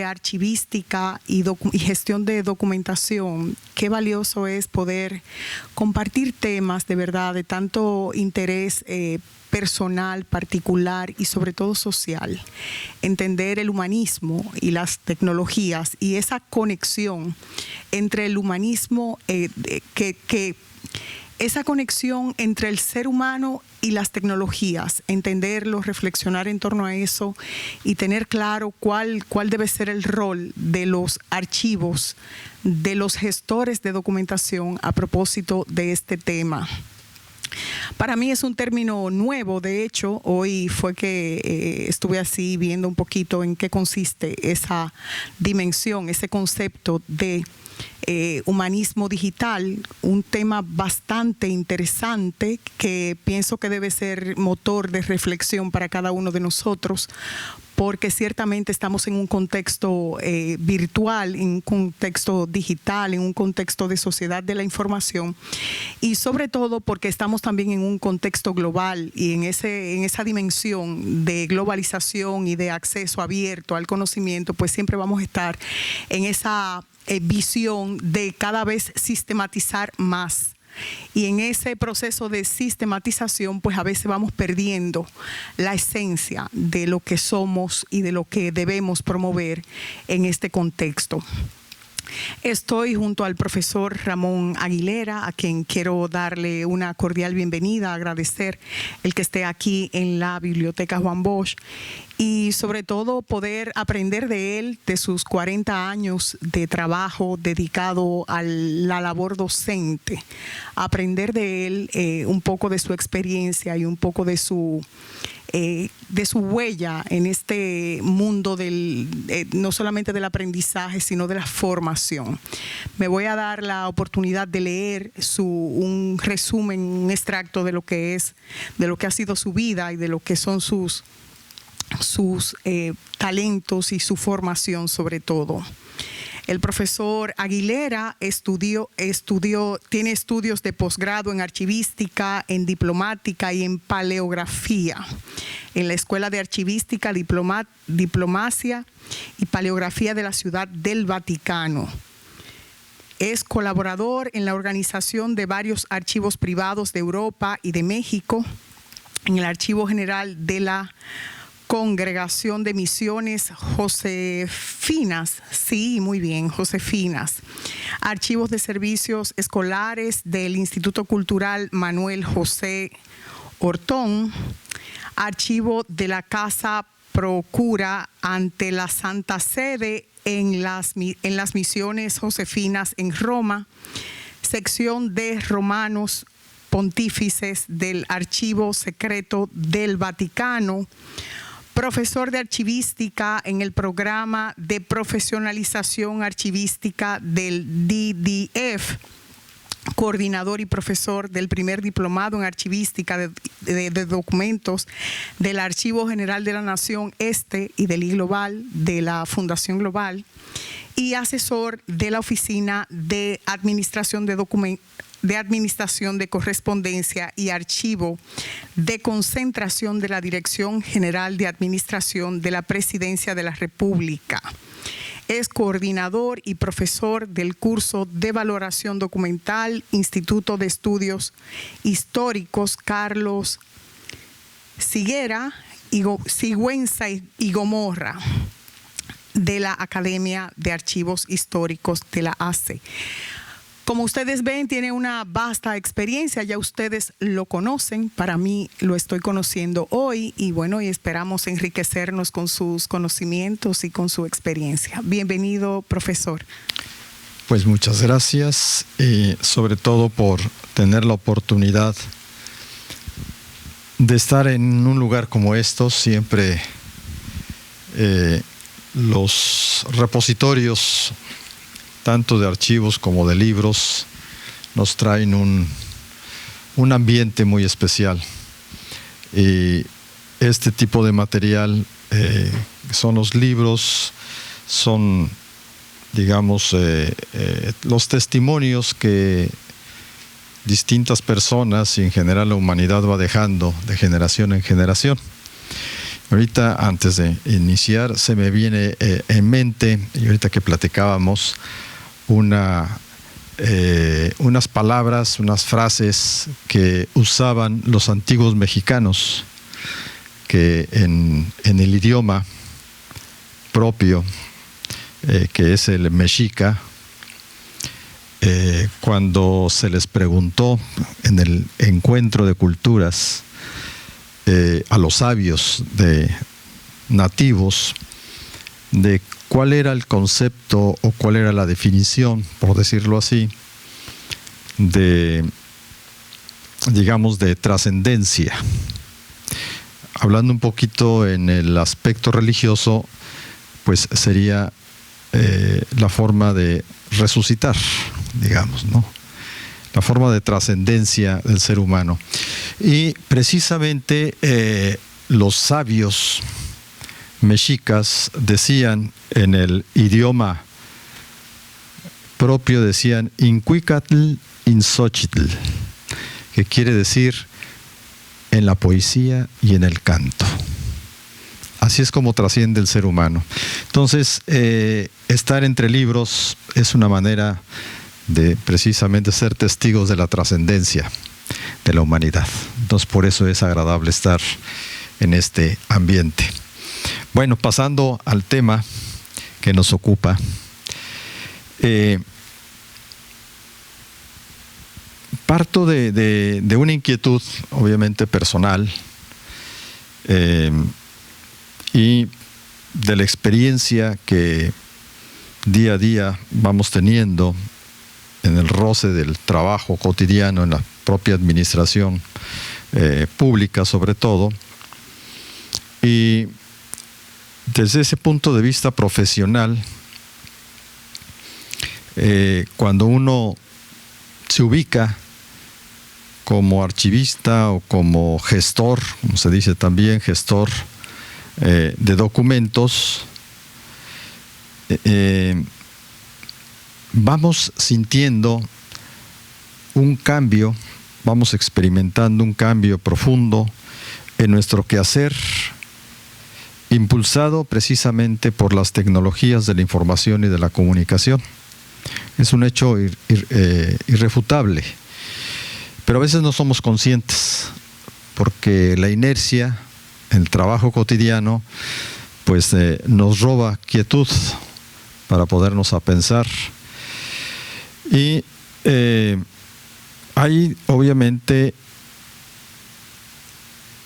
de archivística y gestión de documentación, qué valioso es poder compartir temas de verdad de tanto interés personal, particular y sobre todo social. Entender el humanismo y las tecnologías y esa conexión entre el humanismo, esa conexión entre el ser humano y las tecnologías, entenderlo, reflexionar en torno a eso y tener claro cuál debe ser el rol de los archivos, de los gestores de documentación a propósito de este tema. Para mí es un término nuevo, de hecho, hoy fue que estuve así viendo un poquito en qué consiste esa dimensión, ese concepto de humanismo digital, un tema bastante interesante que pienso que debe ser motor de reflexión para cada uno de nosotros, porque ciertamente estamos en un contexto virtual, en un contexto digital, en un contexto de sociedad de la información y sobre todo porque estamos también en un contexto global y en esa dimensión de globalización y de acceso abierto al conocimiento, pues siempre vamos a estar en esa visión de cada vez sistematizar más. Y en ese proceso de sistematización, pues a veces vamos perdiendo la esencia de lo que somos y de lo que debemos promover en este contexto. Estoy junto al profesor Ramón Aguilera, a quien quiero darle una cordial bienvenida, agradecer el que esté aquí en la Biblioteca Juan Bosch y sobre todo poder aprender de él, de sus 40 años de trabajo dedicado a la labor docente, aprender de él un poco de su experiencia y un poco de su huella en este mundo no solamente del aprendizaje, sino de la formación. Me voy a dar la oportunidad de leer un resumen, un extracto de lo que ha sido su vida y de lo que son sus talentos y su formación sobre todo. El profesor Aguilera tiene estudios de posgrado en archivística, en diplomática y en paleografía en la Escuela de Archivística, Diplomacia y Paleografía de la Ciudad del Vaticano. Es colaborador en la organización de varios archivos privados de Europa y de México, en el Archivo General de la Congregación de Misiones Josefinas, sí, muy bien, Josefinas. Archivos de Servicios Escolares del Instituto Cultural Manuel José Ortón. Archivo de la Casa Procura ante la Santa Sede en las Misiones Josefinas en Roma. Sección de Romanos Pontífices del Archivo Secreto del Vaticano. Profesor de archivística en el programa de profesionalización archivística del DDF, coordinador y profesor del primer diplomado en archivística de documentos del Archivo General de la Nación Este y del I-Global de la Fundación Global y asesor de la Oficina de Administración de Correspondencia y Archivo de Concentración de la Dirección General de Administración de la Presidencia de la República. Es coordinador y profesor del curso de Valoración Documental, Instituto de Estudios Históricos Carlos Sigüenza y Gomorra de la Academia de Archivos Históricos de la ACE. Como ustedes ven, tiene una vasta experiencia, ya ustedes lo conocen, para mí lo estoy conociendo hoy y bueno, y esperamos enriquecernos con sus conocimientos y con su experiencia. Bienvenido, profesor. Pues muchas gracias y sobre todo por tener la oportunidad de estar en un lugar como estos. Siempre los repositorios tanto de archivos como de libros nos traen un ambiente muy especial y este tipo de material son los libros, son digamos los testimonios que distintas personas y en general la humanidad va dejando de generación en generación. Ahorita, antes de iniciar, se me viene en mente, y ahorita que platicábamos, unas palabras, unas frases que usaban los antiguos mexicanos, que en el idioma propio, que es el mexica, cuando se les preguntó en el encuentro de culturas a los sabios nativos de cuál era el concepto o cuál era la definición, por decirlo así, digamos, de trascendencia. Hablando un poquito en el aspecto religioso, pues sería la forma de resucitar, digamos, ¿no? La forma de trascendencia del ser humano. Y precisamente los sabios mexicas decían en el idioma propio, decían Incuicatl Inxochitl, que quiere decir en la poesía y en el canto. Así es como trasciende el ser humano. Entonces, estar entre libros es una manera de precisamente ser testigos de la trascendencia de la humanidad. Entonces, por eso es agradable estar en este ambiente. Bueno, pasando al tema que nos ocupa, parto de una inquietud, obviamente personal, y de la experiencia que día a día vamos teniendo en el roce del trabajo cotidiano, en la propia administración pública sobre todo. Y desde ese punto de vista profesional, cuando uno se ubica como archivista o como gestor, como se dice también, gestor de documentos, vamos sintiendo un cambio, vamos experimentando un cambio profundo en nuestro quehacer, impulsado precisamente por las tecnologías de la información y de la comunicación. Es un hecho irrefutable, pero a veces no somos conscientes, porque la inercia, el trabajo cotidiano, pues nos roba quietud para podernos a pensar. Y hay obviamente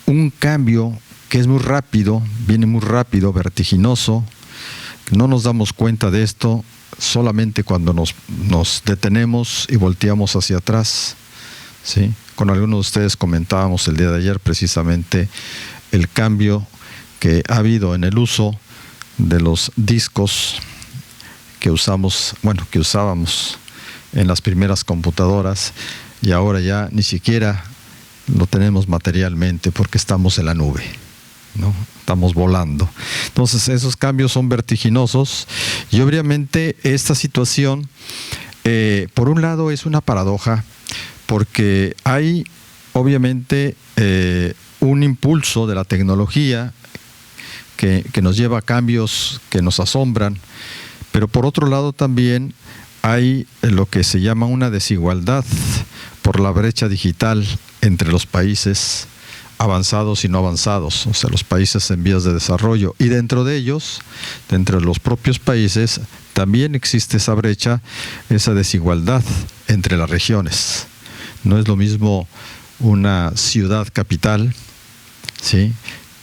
un cambio que es muy rápido, viene muy rápido, vertiginoso. No nos damos cuenta de esto solamente cuando nos detenemos y volteamos hacia atrás, ¿sí? Con algunos de ustedes comentábamos el día de ayer precisamente el cambio que ha habido en el uso de los discos que usábamos en las primeras computadoras, y ahora ya ni siquiera lo tenemos materialmente porque estamos en la nube, ¿no? Estamos volando. Entonces esos cambios son vertiginosos, y obviamente esta situación por un lado es una paradoja, porque hay obviamente un impulso de la tecnología que nos lleva a cambios que nos asombran, pero por otro lado también hay lo que se llama una desigualdad por la brecha digital entre los países avanzados y no avanzados, o sea, los países en vías de desarrollo, y dentro de ellos, dentro de los propios países, también existe esa brecha, esa desigualdad entre las regiones. No es lo mismo una ciudad capital, ¿sí?,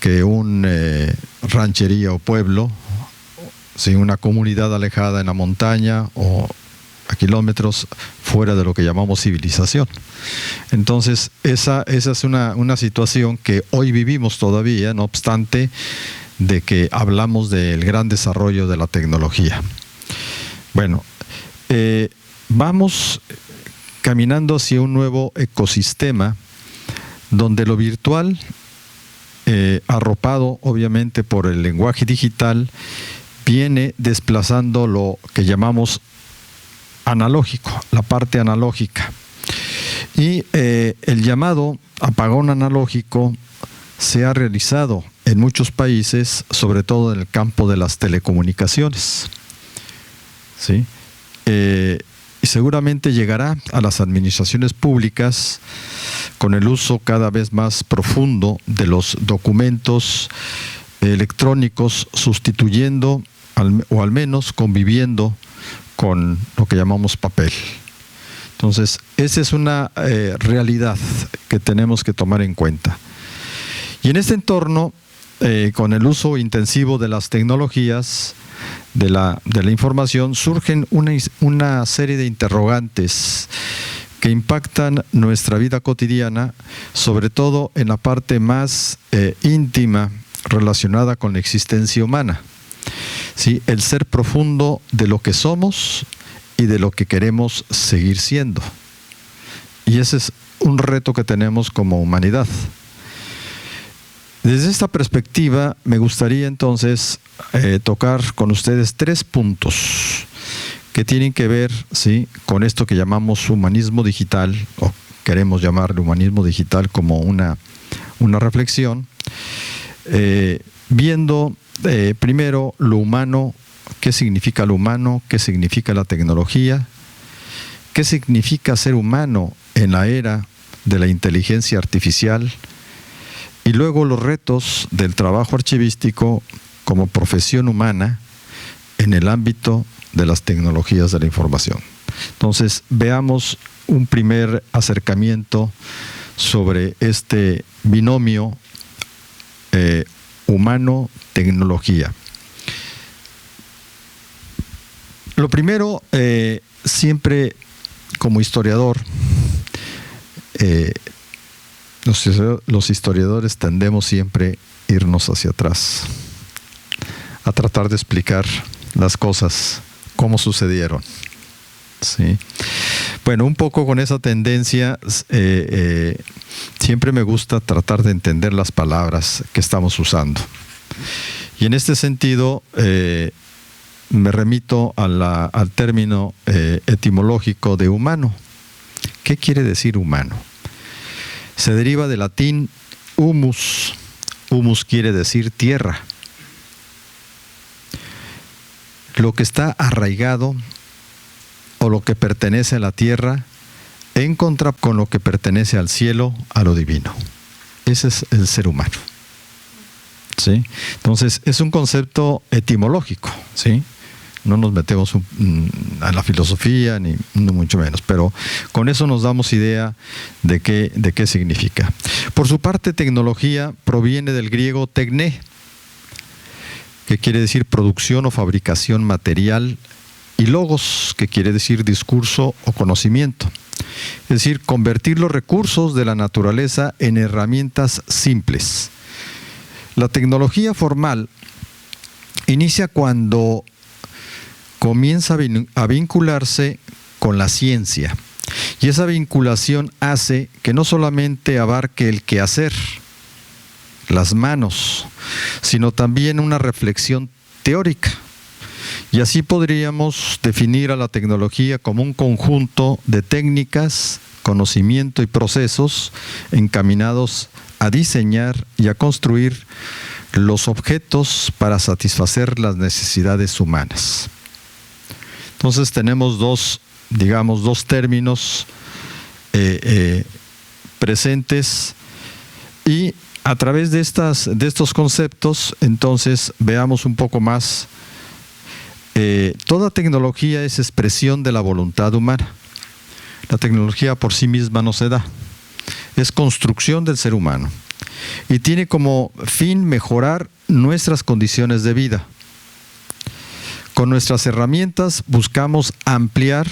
que un ranchería o pueblo, ¿sí?, una comunidad alejada en la montaña o a kilómetros fuera de lo que llamamos civilización. Entonces, esa es una situación que hoy vivimos todavía, no obstante de que hablamos del gran desarrollo de la tecnología. Bueno, vamos caminando hacia un nuevo ecosistema donde lo virtual, arropado obviamente por el lenguaje digital, viene desplazando lo que llamamos analógico, la parte analógica. Y el llamado apagón analógico se ha realizado en muchos países, sobre todo en el campo de las telecomunicaciones. ¿Sí? Y seguramente llegará a las administraciones públicas con el uso cada vez más profundo de los documentos electrónicos, sustituyendo o al menos conviviendo con lo que llamamos papel. Entonces, esa es una realidad que tenemos que tomar en cuenta. Y en este entorno, con el uso intensivo de las tecnologías, de la información, surgen una serie de interrogantes que impactan nuestra vida cotidiana, sobre todo en la parte más íntima relacionada con la existencia humana. ¿Sí? El ser profundo de lo que somos y de lo que queremos seguir siendo. Y ese es un reto que tenemos como humanidad. Desde esta perspectiva, me gustaría entonces tocar con ustedes 3 puntos que tienen que ver, ¿sí?, con esto que llamamos humanismo digital, o queremos llamarle humanismo digital como una reflexión, viendo primero lo humano, qué significa lo humano, qué significa la tecnología, qué significa ser humano en la era de la inteligencia artificial, y luego los retos del trabajo archivístico como profesión humana en el ámbito de las tecnologías de la información. Entonces, veamos un primer acercamiento sobre este binomio humano-tecnología. Lo primero, siempre como historiador, los historiadores tendemos siempre a irnos hacia atrás, a tratar de explicar las cosas, cómo sucedieron. ¿Sí? Bueno, un poco con esa tendencia, siempre me gusta tratar de entender las palabras que estamos usando. Y en este sentido, me remito al término etimológico de humano. ¿Qué quiere decir humano? Se deriva del latín humus. Humus quiere decir tierra. Lo que está arraigado o lo que pertenece a la tierra en contra con lo que pertenece al cielo, a lo divino. Ese es el ser humano. ¿Sí? Entonces, es un concepto etimológico, ¿sí? No nos metemos a la filosofía, ni mucho menos, pero con eso nos damos idea de qué significa. Por su parte, tecnología proviene del griego tecné, que quiere decir producción o fabricación material, y logos, que quiere decir discurso o conocimiento. Es decir, convertir los recursos de la naturaleza en herramientas simples. La tecnología formal inicia cuando comienza a vincularse con la ciencia. Y esa vinculación hace que no solamente abarque el quehacer, las manos, sino también una reflexión teórica. Y así podríamos definir a la tecnología como un conjunto de técnicas, conocimiento y procesos encaminados a diseñar y a construir los objetos para satisfacer las necesidades humanas. Entonces tenemos dos términos presentes, y a través de estos conceptos, entonces veamos un poco más. Toda tecnología es expresión de la voluntad humana. La tecnología por sí misma no se da. Es construcción del ser humano y tiene como fin mejorar nuestras condiciones de vida. Con nuestras herramientas buscamos ampliar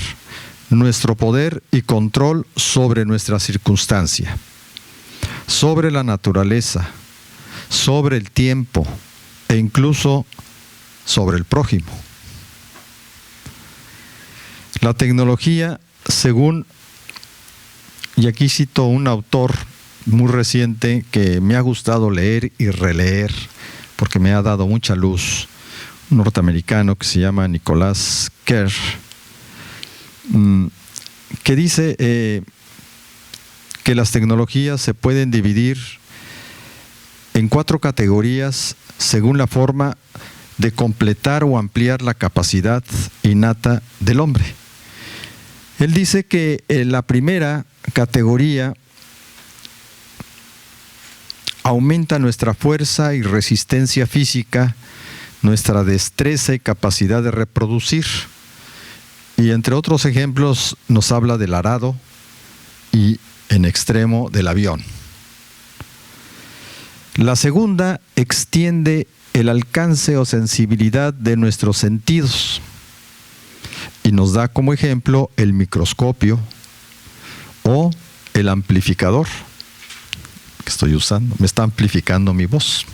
nuestro poder y control sobre nuestra circunstancia, sobre la naturaleza, sobre el tiempo e incluso sobre el prójimo. La tecnología, y aquí cito un autor muy reciente que me ha gustado leer y releer porque me ha dado mucha luz, un norteamericano que se llama Nicholas Kerr, que dice que las tecnologías se pueden dividir en 4 categorías según la forma de completar o ampliar la capacidad innata del hombre. Él dice que la primera categoría aumenta nuestra fuerza y resistencia física, nuestra destreza y capacidad de reproducir. Y entre otros ejemplos nos habla del arado y en extremo del avión. La segunda extiende el alcance o sensibilidad de nuestros sentidos y nos da como ejemplo el microscopio o el amplificador que estoy usando. Me está amplificando mi voz.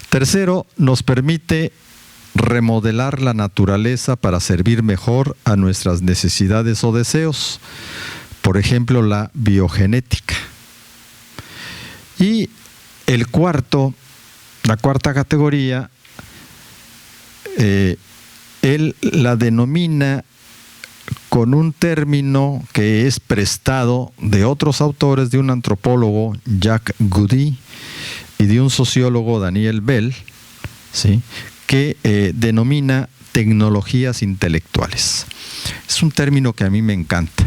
Tercero, nos permite remodelar la naturaleza para servir mejor a nuestras necesidades o deseos. Por ejemplo, la biogenética. Y la cuarta categoría, él la denomina con un término que es prestado de otros autores, de un antropólogo, Jacques Goudy, y de un sociólogo, Daniel Bell, ¿sí?, que denomina tecnologías intelectuales. Es un término que a mí me encanta,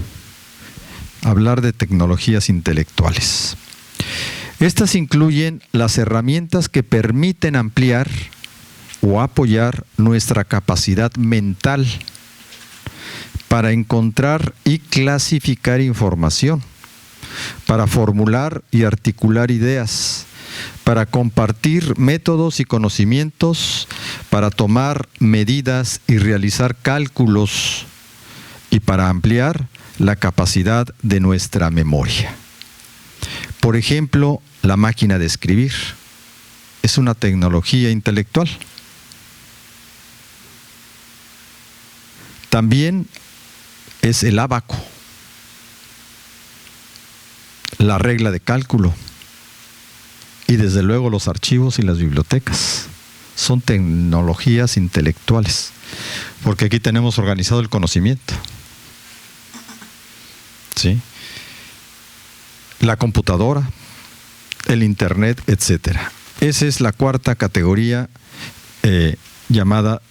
hablar de tecnologías intelectuales. Estas incluyen las herramientas que permiten ampliar o apoyar nuestra capacidad mental para encontrar y clasificar información, para formular y articular ideas, para compartir métodos y conocimientos, para tomar medidas y realizar cálculos, y para ampliar la capacidad de nuestra memoria. Por ejemplo, la máquina de escribir es una tecnología intelectual. También es el ábaco, la regla de cálculo y desde luego los archivos y las bibliotecas. Son tecnologías intelectuales, porque aquí tenemos organizado el conocimiento. ¿Sí? La computadora, el internet, etcétera. Esa es la cuarta categoría llamada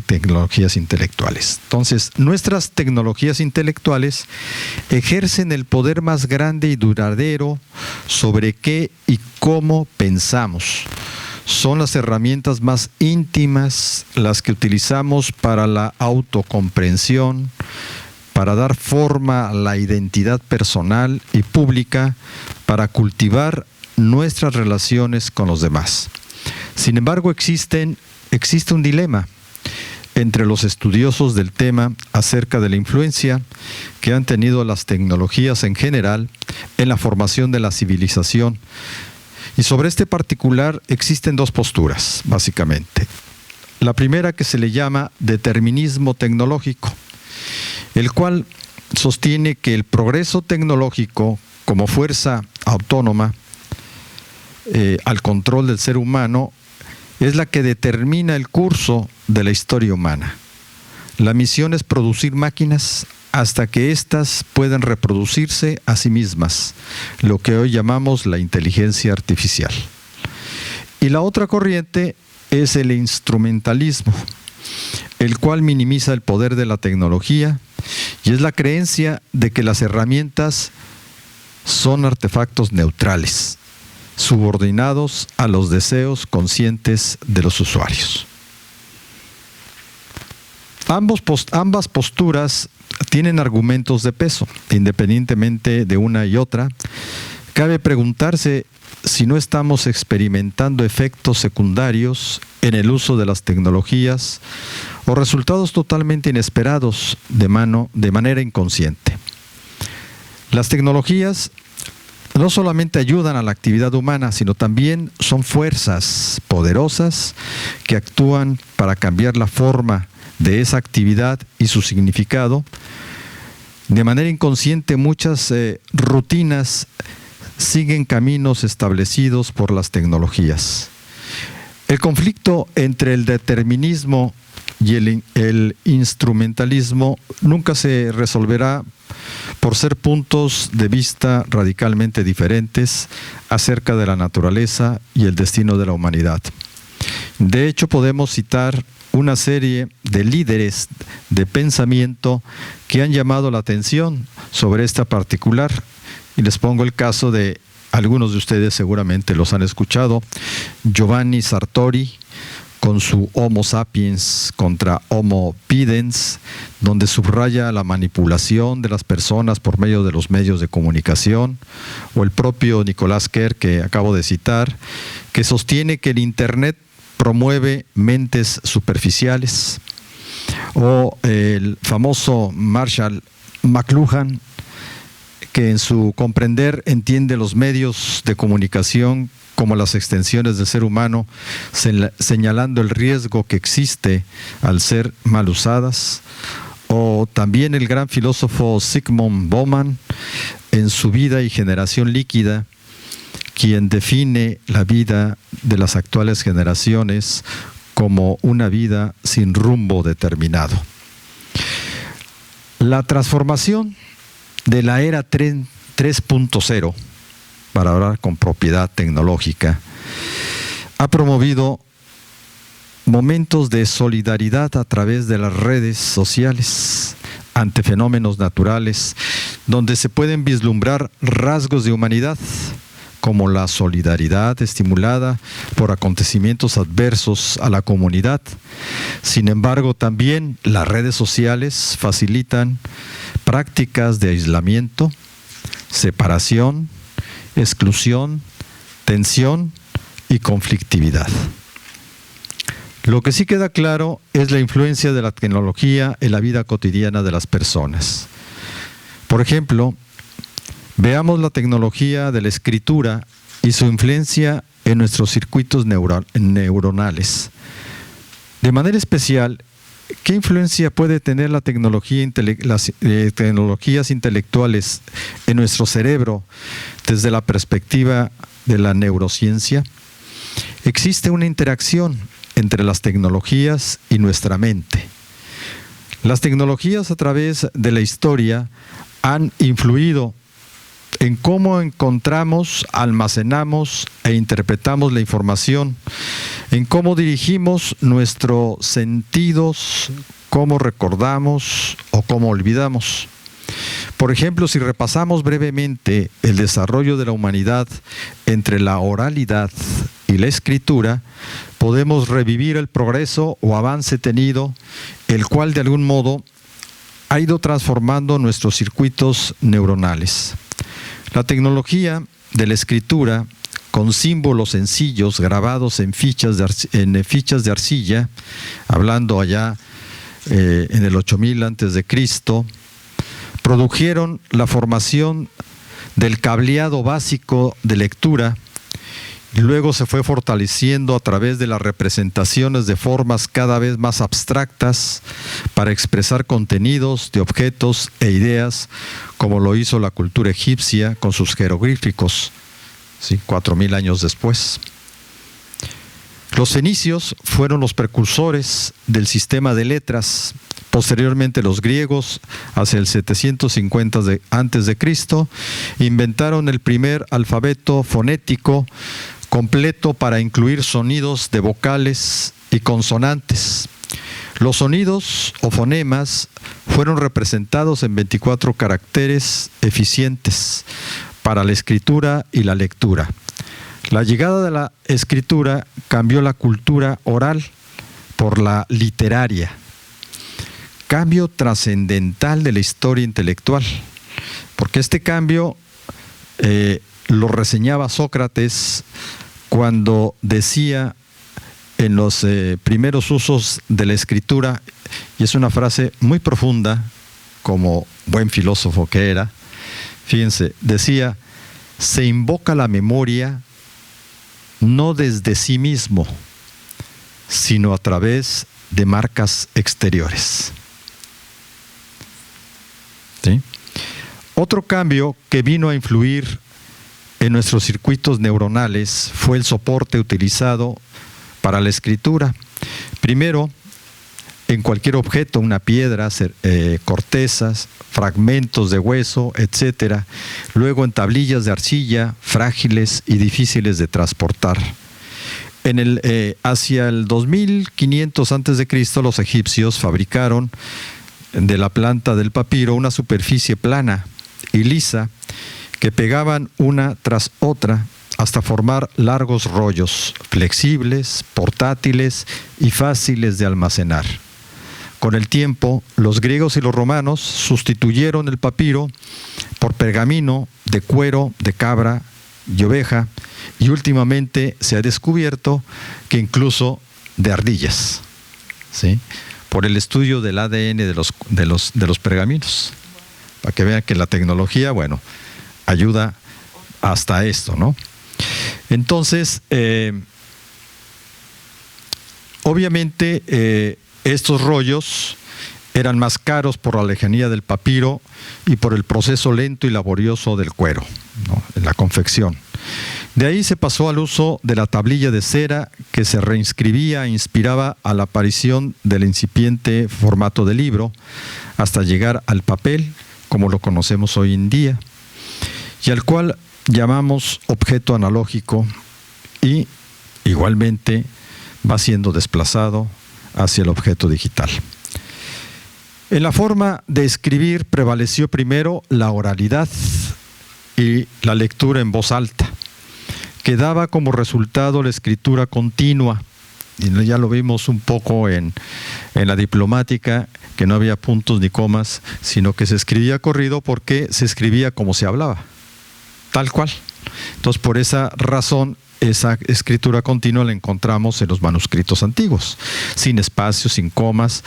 tecnologías intelectuales. Entonces, nuestras tecnologías intelectuales ejercen el poder más grande y duradero sobre qué y cómo pensamos. Son las herramientas más íntimas, las que utilizamos para la autocomprensión, para dar forma a la identidad personal y pública, para cultivar nuestras relaciones con los demás. Sin embargo, existe un dilema entre los estudiosos del tema acerca de la influencia que han tenido las tecnologías en general en la formación de la civilización. Y sobre este particular existen dos posturas, básicamente. La primera, que se le llama determinismo tecnológico, el cual sostiene que el progreso tecnológico como fuerza autónoma al control del ser humano es la que determina el curso de la historia humana. La misión es producir máquinas hasta que éstas puedan reproducirse a sí mismas, lo que hoy llamamos la inteligencia artificial. Y la otra corriente es el instrumentalismo, el cual minimiza el poder de la tecnología, y es la creencia de que las herramientas son artefactos neutrales, subordinados a los deseos conscientes de los usuarios. Ambas posturas tienen argumentos de peso, independientemente de una y otra. Cabe preguntarse si no estamos experimentando efectos secundarios en el uso de las tecnologías o resultados totalmente inesperados de manera inconsciente. Las tecnologías no solamente ayudan a la actividad humana, sino también son fuerzas poderosas que actúan para cambiar la forma de esa actividad y su significado. De manera inconsciente, muchas rutinas siguen caminos establecidos por las tecnologías. El conflicto entre el determinismo y el instrumentalismo nunca se resolverá por ser puntos de vista radicalmente diferentes acerca de la naturaleza y el destino de la humanidad. De hecho, podemos citar una serie de líderes de pensamiento que han llamado la atención sobre esta particular, y les pongo el caso de algunos de ustedes, seguramente los han escuchado: Giovanni Sartori, con su Homo sapiens contra Homo pidens, donde subraya la manipulación de las personas por medio de los medios de comunicación, o el propio Nicolás Kerr, que acabo de citar, que sostiene que el Internet promueve mentes superficiales, o el famoso Marshall McLuhan, que en su Comprender entiende los medios de comunicación como las extensiones del ser humano, señalando el riesgo que existe al ser mal usadas. O también el gran filósofo Zygmunt Bauman, en su Vida y Generación Líquida, quien define la vida de las actuales generaciones como una vida sin rumbo determinado. La transformación de la era 3.0, para hablar con propiedad tecnológica, ha promovido momentos de solidaridad a través de las redes sociales ante fenómenos naturales, donde se pueden vislumbrar rasgos de humanidad, como la solidaridad estimulada por acontecimientos adversos a la comunidad. Sin embargo, también las redes sociales facilitan prácticas de aislamiento, separación, exclusión, tensión y conflictividad. Lo que sí queda claro es la influencia de la tecnología en la vida cotidiana de las personas. Por ejemplo, veamos la tecnología de la escritura y su influencia en nuestros circuitos neuronales. De manera especial, ¿qué influencia puede tener las tecnologías intelectuales en nuestro cerebro desde la perspectiva de la neurociencia? Existe una interacción entre las tecnologías y nuestra mente. Las tecnologías a través de la historia han influido en cómo encontramos, almacenamos e interpretamos la información, en cómo dirigimos nuestros sentidos, cómo recordamos o cómo olvidamos. Por ejemplo, si repasamos brevemente el desarrollo de la humanidad entre la oralidad y la escritura, podemos revivir el progreso o avance tenido, el cual de algún modo ha ido transformando nuestros circuitos neuronales. La tecnología de la escritura, con símbolos sencillos grabados en fichas de arcilla, hablando allá en el 8000 a.C., produjeron la formación del cableado básico de lectura, y luego se fue fortaleciendo a través de las representaciones de formas cada vez más abstractas para expresar contenidos de objetos e ideas, como lo hizo la cultura egipcia con sus jeroglíficos, ¿sí? 4000 años después. Los fenicios fueron los precursores del sistema de letras. Posteriormente los griegos, hacia el 750 a.C., inventaron el primer alfabeto fonético completo para incluir sonidos de vocales y consonantes. Los sonidos o fonemas fueron representados en 24 caracteres eficientes para la escritura y la lectura. La llegada de la escritura cambió la cultura oral por la literaria. Cambio trascendental de la historia intelectual, porque este cambio lo reseñaba Sócrates cuando decía en los primeros usos de la escritura, y es una frase muy profunda, como buen filósofo que era. Fíjense, decía: se invoca la memoria no desde sí mismo, sino a través de marcas exteriores. ¿Sí? Otro cambio que vino a influir en nuestros circuitos neuronales fue el soporte utilizado para la escritura. Primero, en cualquier objeto, una piedra, cortezas, fragmentos de hueso, etc. Luego en tablillas de arcilla, frágiles y difíciles de transportar. Hacia el 2500 a.C., los egipcios fabricaron de la planta del papiro una superficie plana y lisa que pegaban una tras otra hasta formar largos rollos, flexibles, portátiles y fáciles de almacenar. Con el tiempo, los griegos y los romanos sustituyeron el papiro por pergamino de cuero de cabra y oveja, y últimamente se ha descubierto que incluso de ardillas, ¿sí? Por el estudio del ADN de los pergaminos, para que vean que la tecnología, bueno, ayuda hasta esto, ¿no? Entonces, obviamente, estos rollos eran más caros por la lejanía del papiro y por el proceso lento y laborioso del cuero, ¿no?, en la confección. De ahí se pasó al uso de la tablilla de cera, que se reinscribía e inspiraba a la aparición del incipiente formato de libro, hasta llegar al papel, como lo conocemos hoy en día, y al cual llamamos objeto analógico, y igualmente va siendo desplazado hacia el objeto digital. En la forma de escribir prevaleció primero la oralidad y la lectura en voz alta, que daba como resultado la escritura continua. Y ya lo vimos un poco en la diplomática, que no había puntos ni comas, sino que se escribía corrido porque se escribía como se hablaba, tal cual. Entonces, por esa razón, esa escritura continua la encontramos en los manuscritos antiguos, sin espacios, sin comas,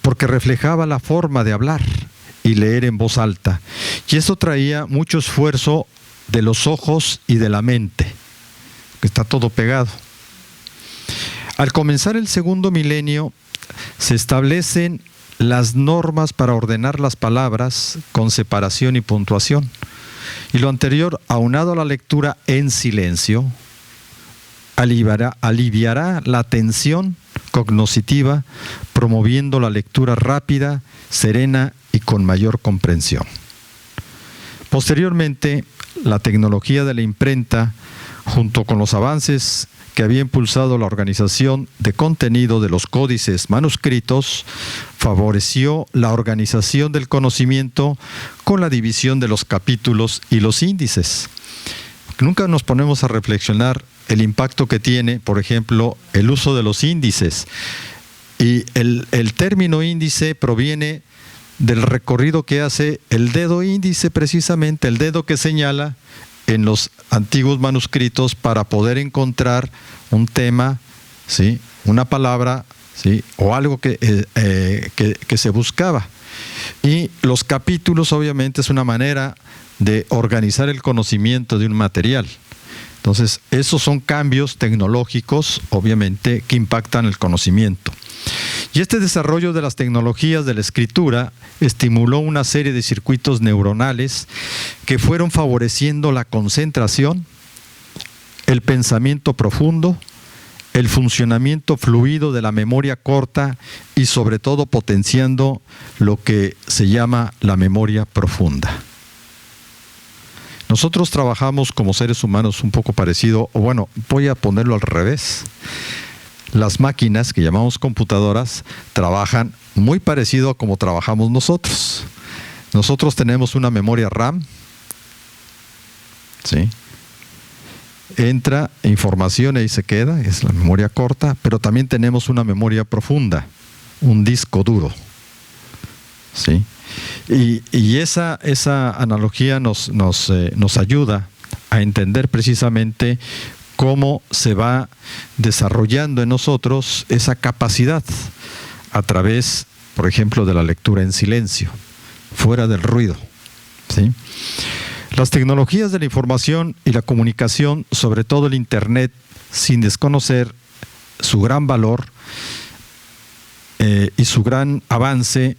porque reflejaba la forma de hablar y leer en voz alta. Y eso traía mucho esfuerzo de los ojos y de la mente, que está todo pegado. Al comenzar el segundo milenio, se establecen las normas para ordenar las palabras con separación y puntuación. Y lo anterior, aunado a la lectura en silencio, aliviará la tensión cognitiva, promoviendo la lectura rápida, serena y con mayor comprensión. Posteriormente, la tecnología de la imprenta, junto con los avances que había impulsado la organización de contenido de los códices manuscritos, favoreció la organización del conocimiento con la división de los capítulos y los índices. Nunca nos ponemos a reflexionar el impacto que tiene, por ejemplo, el uso de los índices. Y el término índice proviene del recorrido que hace el dedo índice, precisamente el dedo que señala en los antiguos manuscritos para poder encontrar un tema, ¿sí?, una palabra, ¿sí?, o algo que se buscaba. Y los capítulos, obviamente, es una manera de organizar el conocimiento de un material. Entonces, esos son cambios tecnológicos, obviamente, que impactan el conocimiento. Y este desarrollo de las tecnologías de la escritura estimuló una serie de circuitos neuronales que fueron favoreciendo la concentración, el pensamiento profundo, el funcionamiento fluido de la memoria corta y sobre todo potenciando lo que se llama la memoria profunda. Nosotros trabajamos como seres humanos un poco parecido, o bueno, voy a ponerlo al revés. Las máquinas, que llamamos computadoras, trabajan muy parecido a como trabajamos nosotros. Nosotros tenemos una memoria RAM, ¿sí?, entra información y ahí se queda, es la memoria corta, pero también tenemos una memoria profunda, un disco duro, ¿sí? Y esa analogía nos ayuda a entender precisamente cómo se va desarrollando en nosotros esa capacidad a través, por ejemplo, de la lectura en silencio, fuera del ruido, ¿sí? Las tecnologías de la información y la comunicación, sobre todo el Internet, sin desconocer su gran valor y su gran avance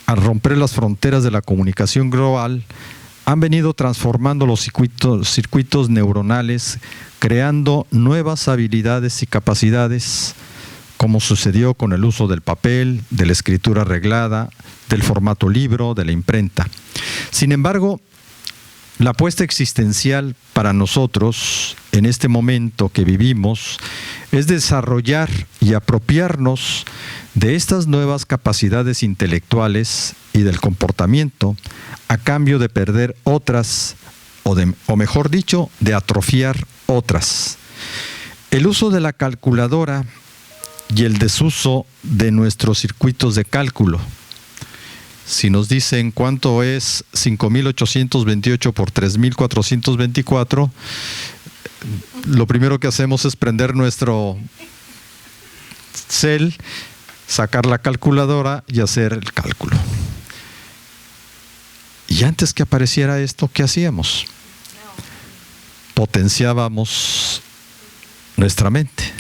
al romper las fronteras de la comunicación global, han venido transformando los circuitos neuronales, creando nuevas habilidades y capacidades como sucedió con el uso del papel, de la escritura reglada, del formato libro, de la imprenta. Sin embargo, la apuesta existencial para nosotros, en este momento que vivimos, es desarrollar y apropiarnos de estas nuevas capacidades intelectuales y del comportamiento, a cambio de perder otras, o mejor dicho, de atrofiar otras. El uso de la calculadora y el desuso de nuestros circuitos de cálculo. Si nos dicen cuánto es 5.828 por 3.424, lo primero que hacemos es prender nuestro cel, sacar la calculadora y hacer el cálculo. Y antes que apareciera esto, ¿qué hacíamos? Potenciábamos nuestra mente.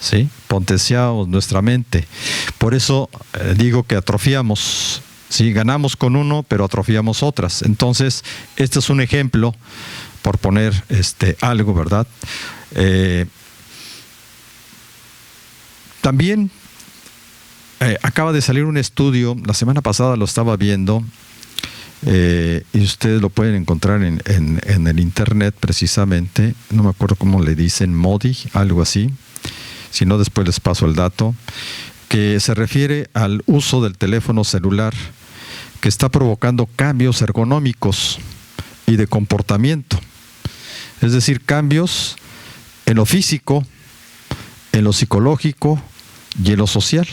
¿Sí? Potenciamos nuestra mente. Por eso digo que atrofiamos. ¿Sí? Ganamos con uno, pero atrofiamos otras. Entonces, este es un ejemplo, por poner algo, ¿verdad? También acaba de salir un estudio, la semana pasada lo estaba viendo, y ustedes lo pueden encontrar en el internet precisamente, no me acuerdo cómo le dicen, Modi, algo así. Si no, después les paso el dato, que se refiere al uso del teléfono celular, que está provocando cambios ergonómicos y de comportamiento. Es decir, cambios en lo físico, en lo psicológico y en lo social.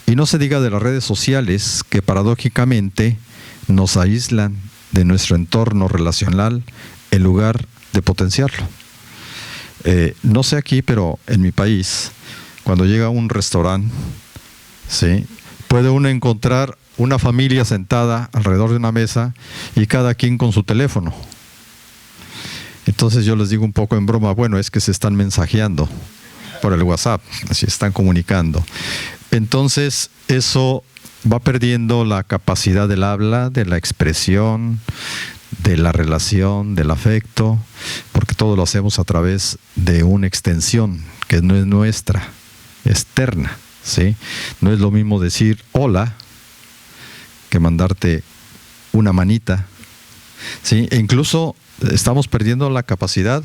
Y no se diga de las redes sociales, que paradójicamente nos aíslan de nuestro entorno relacional en lugar de potenciarlo. No sé aquí, pero en mi país, cuando llega a un restaurante, ¿sí?, puede uno encontrar una familia sentada alrededor de una mesa y cada quien con su teléfono. Entonces yo les digo un poco en broma, bueno, es que se están mensajeando por el WhatsApp, se están comunicando. Entonces eso va perdiendo la capacidad del habla, de la expresión, de la relación, del afecto, porque todo lo hacemos a través de una extensión que no es nuestra, externa, ¿sí? No es lo mismo decir hola que mandarte una manita, ¿sí? E incluso estamos perdiendo la capacidad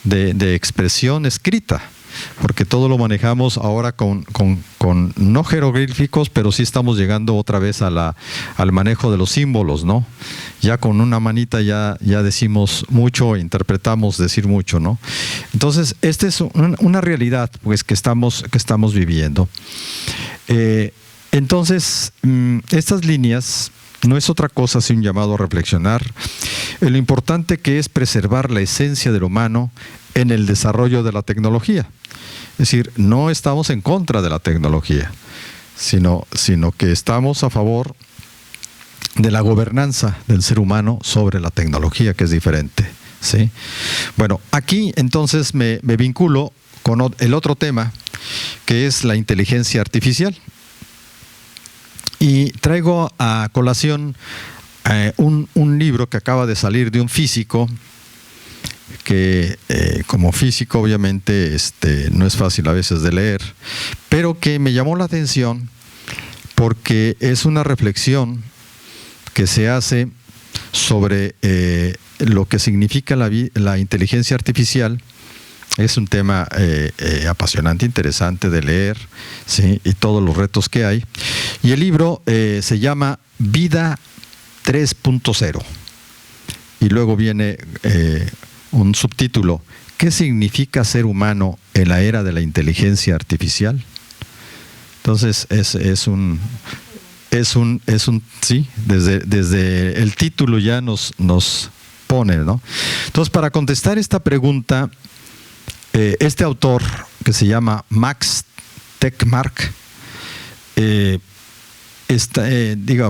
de expresión escrita, porque todo lo manejamos ahora con no jeroglíficos, pero sí estamos llegando otra vez al manejo de los símbolos, ¿no? Ya con una manita ya decimos mucho, interpretamos decir mucho, ¿no? Entonces, esta es una realidad, pues, que estamos viviendo. Entonces, estas líneas no es otra cosa sino un llamado a reflexionar en lo importante que es preservar la esencia del humano en el desarrollo de la tecnología. Es decir, no estamos en contra de la tecnología, sino que estamos a favor de la gobernanza del ser humano sobre la tecnología, que es diferente, ¿sí? Bueno, aquí entonces me vinculo con el otro tema, que es la inteligencia artificial. Y traigo a colación un libro que acaba de salir de un físico, que como físico obviamente no es fácil a veces de leer, pero que me llamó la atención porque es una reflexión que se hace sobre lo que significa la inteligencia artificial. Es un tema apasionante, interesante de leer, ¿sí?, y todos los retos que hay. Y el libro se llama Vida 3.0. Y luego viene un subtítulo: ¿qué significa ser humano en la era de la inteligencia artificial? Entonces sí, desde el título ya nos pone, ¿no? Entonces, para contestar esta pregunta, este autor, que se llama Max Tegmark,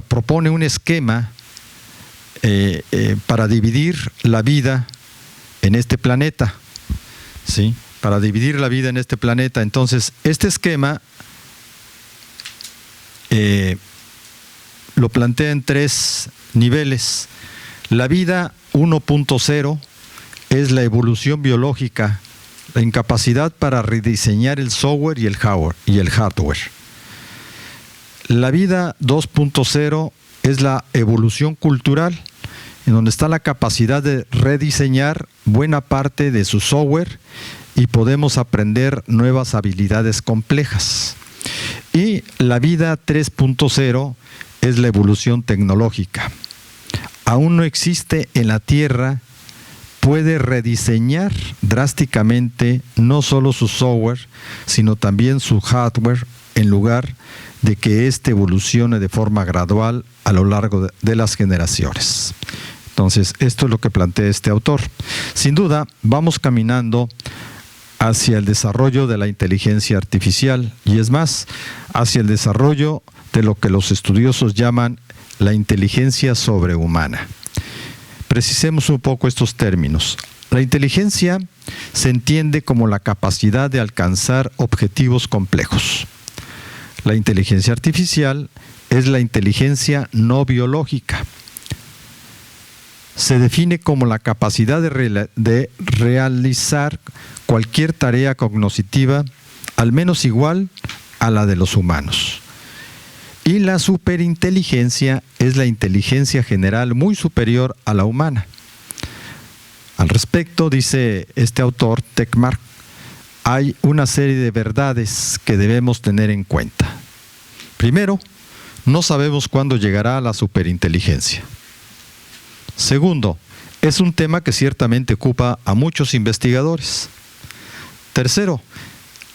propone un esquema para dividir la vida en este planeta, ¿sí? Para dividir la vida en este planeta. Entonces, este esquema lo plantea en 3 niveles. La vida 1.0 es la evolución biológica la incapacidad para rediseñar el software y el hardware. La vida 2.0 es la evolución cultural, en donde está la capacidad de rediseñar buena parte de su software y podemos aprender nuevas habilidades complejas. Y la vida 3.0 es la evolución tecnológica. Aún no existe en la Tierra, puede rediseñar drásticamente no solo su software, sino también su hardware, en lugar de que éste evolucione de forma gradual a lo largo de las generaciones. Entonces, esto es lo que plantea este autor. Sin duda, vamos caminando hacia el desarrollo de la inteligencia artificial y es más, hacia el desarrollo de lo que los estudiosos llaman la inteligencia sobrehumana. Precisemos un poco estos términos. La inteligencia se entiende como la capacidad de alcanzar objetivos complejos. La inteligencia artificial es la inteligencia no biológica. Se define como la capacidad de realizar cualquier tarea cognitiva al menos igual a la de los humanos. Y la superinteligencia es la inteligencia general muy superior a la humana. Al respecto, dice este autor, Tekmark, hay una serie de verdades que debemos tener en cuenta. Primero, no sabemos cuándo llegará la superinteligencia. Segundo, es un tema que ciertamente ocupa a muchos investigadores. Tercero,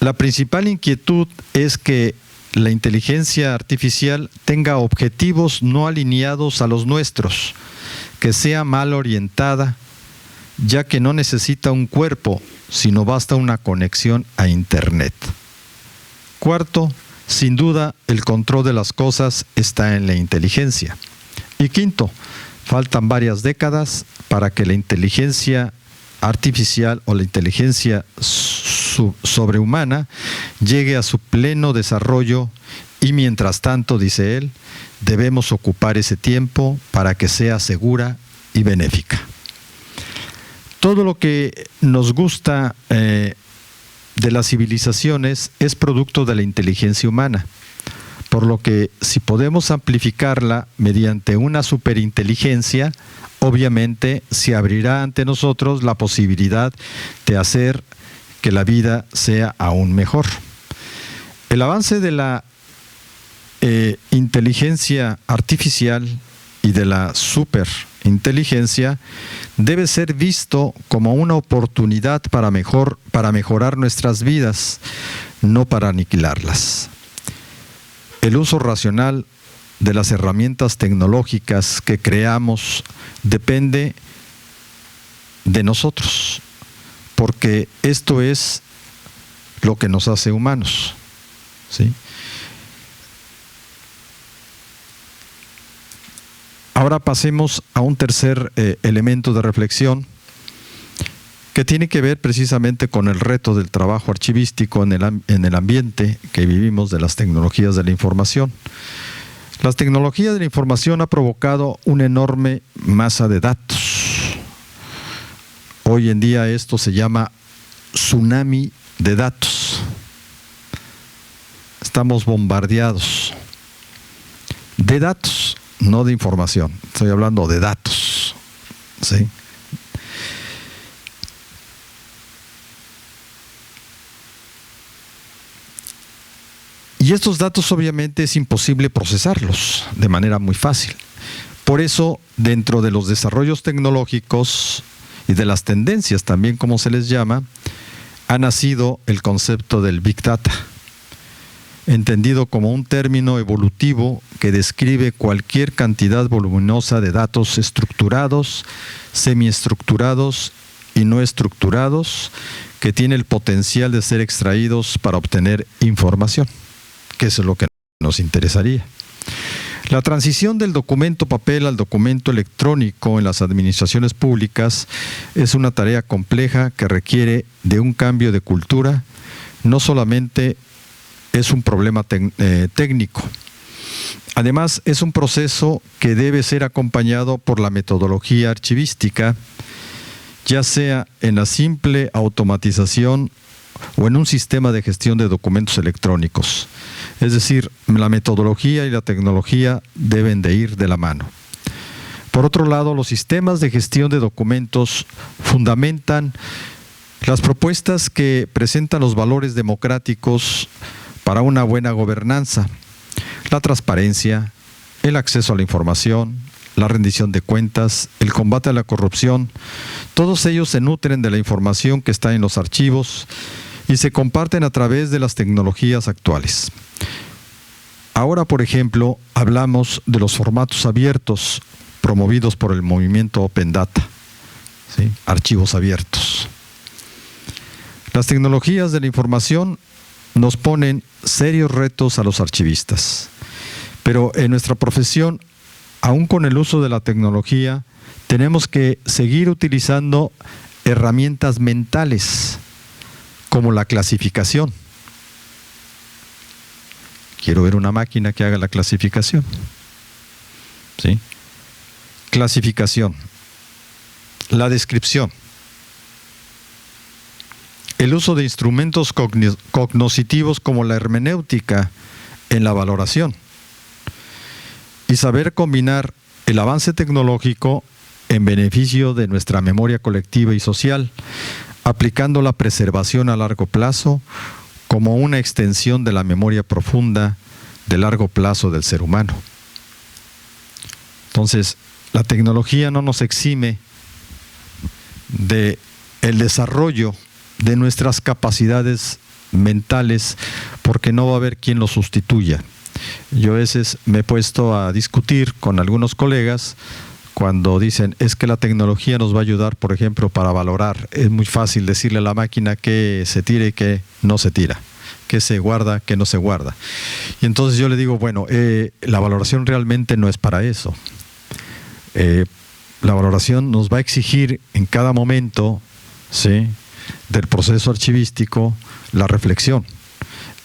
la principal inquietud es que la inteligencia artificial tenga objetivos no alineados a los nuestros, que sea mal orientada, ya que no necesita un cuerpo, sino basta una conexión a Internet. Cuarto, sin duda, el control de las cosas está en la inteligencia. Y quinto, faltan varias décadas para que la inteligencia artificial o la inteligencia sobrehumana llegue a su pleno desarrollo y mientras tanto, dice él, debemos ocupar ese tiempo para que sea segura y benéfica. Todo lo que nos gusta de las civilizaciones es producto de la inteligencia humana, por lo que si podemos amplificarla mediante una superinteligencia, obviamente se abrirá ante nosotros la posibilidad de hacer que la vida sea aún mejor. El avance de la inteligencia artificial y de la superinteligencia debe ser visto como una oportunidad para mejorar nuestras vidas, no para aniquilarlas. El uso racional de las herramientas tecnológicas que creamos depende de nosotros, porque esto es lo que nos hace humanos, ¿sí? Ahora pasemos a un tercer elemento de reflexión que tiene que ver precisamente con el reto del trabajo archivístico en el ambiente que vivimos de las tecnologías de la información. Las tecnologías de la información han provocado una enorme masa de datos. Hoy en día esto se llama tsunami de datos. Estamos bombardeados de datos, no de información. Estoy hablando de datos, ¿sí? Y estos datos obviamente es imposible procesarlos de manera muy fácil. Por eso, dentro de los desarrollos tecnológicos y de las tendencias también, como se les llama, ha nacido el concepto del Big Data, entendido como un término evolutivo que describe cualquier cantidad voluminosa de datos estructurados, semiestructurados y no estructurados, que tiene el potencial de ser extraídos para obtener información, que eso es lo que nos interesaría. La transición del documento papel al documento electrónico en las administraciones públicas es una tarea compleja que requiere de un cambio de cultura. No solamente es un problema técnico, además es un proceso que debe ser acompañado por la metodología archivística, ya sea en la simple automatización o en un sistema de gestión de documentos electrónicos. Es decir, la metodología y la tecnología deben de ir de la mano. Por otro lado, los sistemas de gestión de documentos fundamentan las propuestas que presentan los valores democráticos para una buena gobernanza: la transparencia, el acceso a la información, la rendición de cuentas, el combate a la corrupción. Todos ellos se nutren de la información que está en los archivos y se comparten a través de las tecnologías actuales. Ahora, por ejemplo, hablamos de los formatos abiertos promovidos por el movimiento Open Data, ¿sí? Archivos abiertos. Las tecnologías de la información nos ponen serios retos a los archivistas, pero en nuestra profesión, aún con el uso de la tecnología, tenemos que seguir utilizando herramientas mentales, como la clasificación. Quiero ver una máquina que haga la clasificación. ¿Sí? Clasificación. La descripción. El uso de instrumentos cognoscitivos como la hermenéutica en la valoración. Y saber combinar el avance tecnológico en beneficio de nuestra memoria colectiva y social, aplicando la preservación a largo plazo como una extensión de la memoria profunda de largo plazo del ser humano. Entonces, la tecnología no nos exime de el desarrollo de nuestras capacidades mentales, porque no va a haber quien lo sustituya. Yo a veces me he puesto a discutir con algunos colegas cuando dicen, es que la tecnología nos va a ayudar, por ejemplo, para valorar. Es muy fácil decirle a la máquina que se tire y que no se tira, que se guarda, que no se guarda. Y entonces yo le digo, bueno, la valoración realmente no es para eso. La valoración nos va a exigir en cada momento, ¿sí?, del proceso archivístico la reflexión.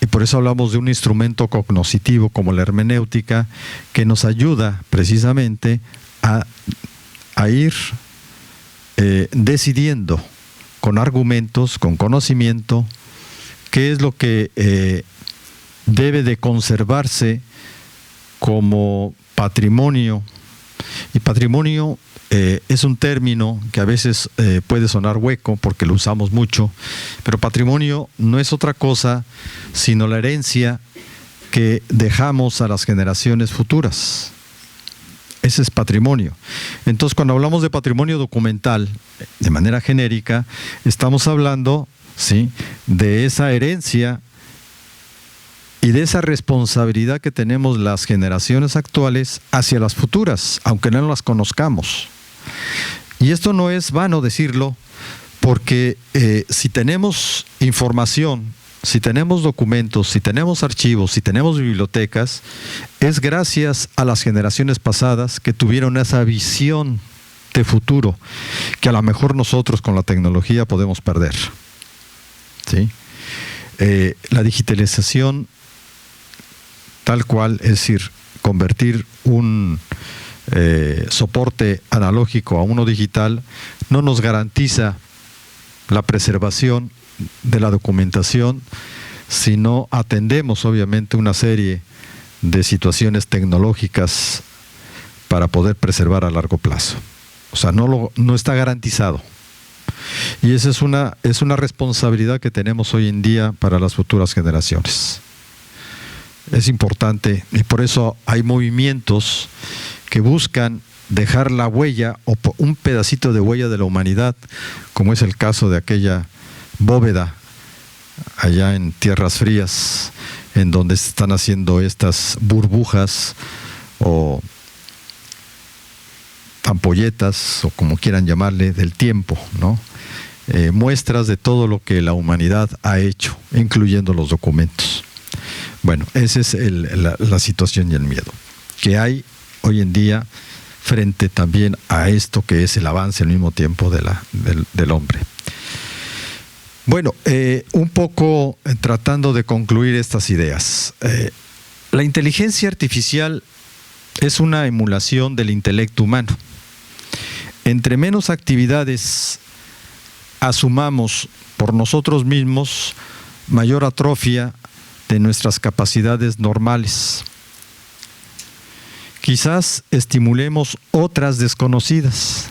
Y por eso hablamos de un instrumento cognoscitivo como la hermenéutica, que nos ayuda precisamente a ir decidiendo con argumentos, con conocimiento, qué es lo que debe de conservarse como patrimonio. Y patrimonio es un término que a veces puede sonar hueco porque lo usamos mucho, pero patrimonio no es otra cosa sino la herencia que dejamos a las generaciones futuras. Ese es patrimonio. Entonces, cuando hablamos de patrimonio documental, de manera genérica, estamos hablando, ¿sí?, de esa herencia y de esa responsabilidad que tenemos las generaciones actuales hacia las futuras, aunque no las conozcamos. Y esto no es vano decirlo, porque si tenemos información, si tenemos documentos, si tenemos archivos, si tenemos bibliotecas, es gracias a las generaciones pasadas que tuvieron esa visión de futuro, que a lo mejor nosotros con la tecnología podemos perder. ¿Sí? La digitalización tal cual, es decir, convertir un soporte analógico a uno digital, no nos garantiza la preservación de la documentación si no atendemos obviamente una serie de situaciones tecnológicas para poder preservar a largo plazo. O sea, no está garantizado. Y esa es una responsabilidad que tenemos hoy en día para las futuras generaciones. Es importante, y por eso hay movimientos que buscan dejar la huella o un pedacito de huella de la humanidad, como es el caso de aquella bóveda allá en Tierras Frías, en donde se están haciendo estas burbujas o ampolletas, o como quieran llamarle, del tiempo, ¿no? Muestras de todo lo que la humanidad ha hecho, incluyendo los documentos. Bueno, esa es la situación y el miedo que hay hoy en día frente también a esto que es el avance al mismo tiempo del hombre. Bueno, un poco tratando de concluir estas ideas. La inteligencia artificial es una emulación del intelecto humano. Entre menos actividades asumamos por nosotros mismos mayor atrofia de nuestras capacidades normales. Quizás estimulemos otras desconocidas.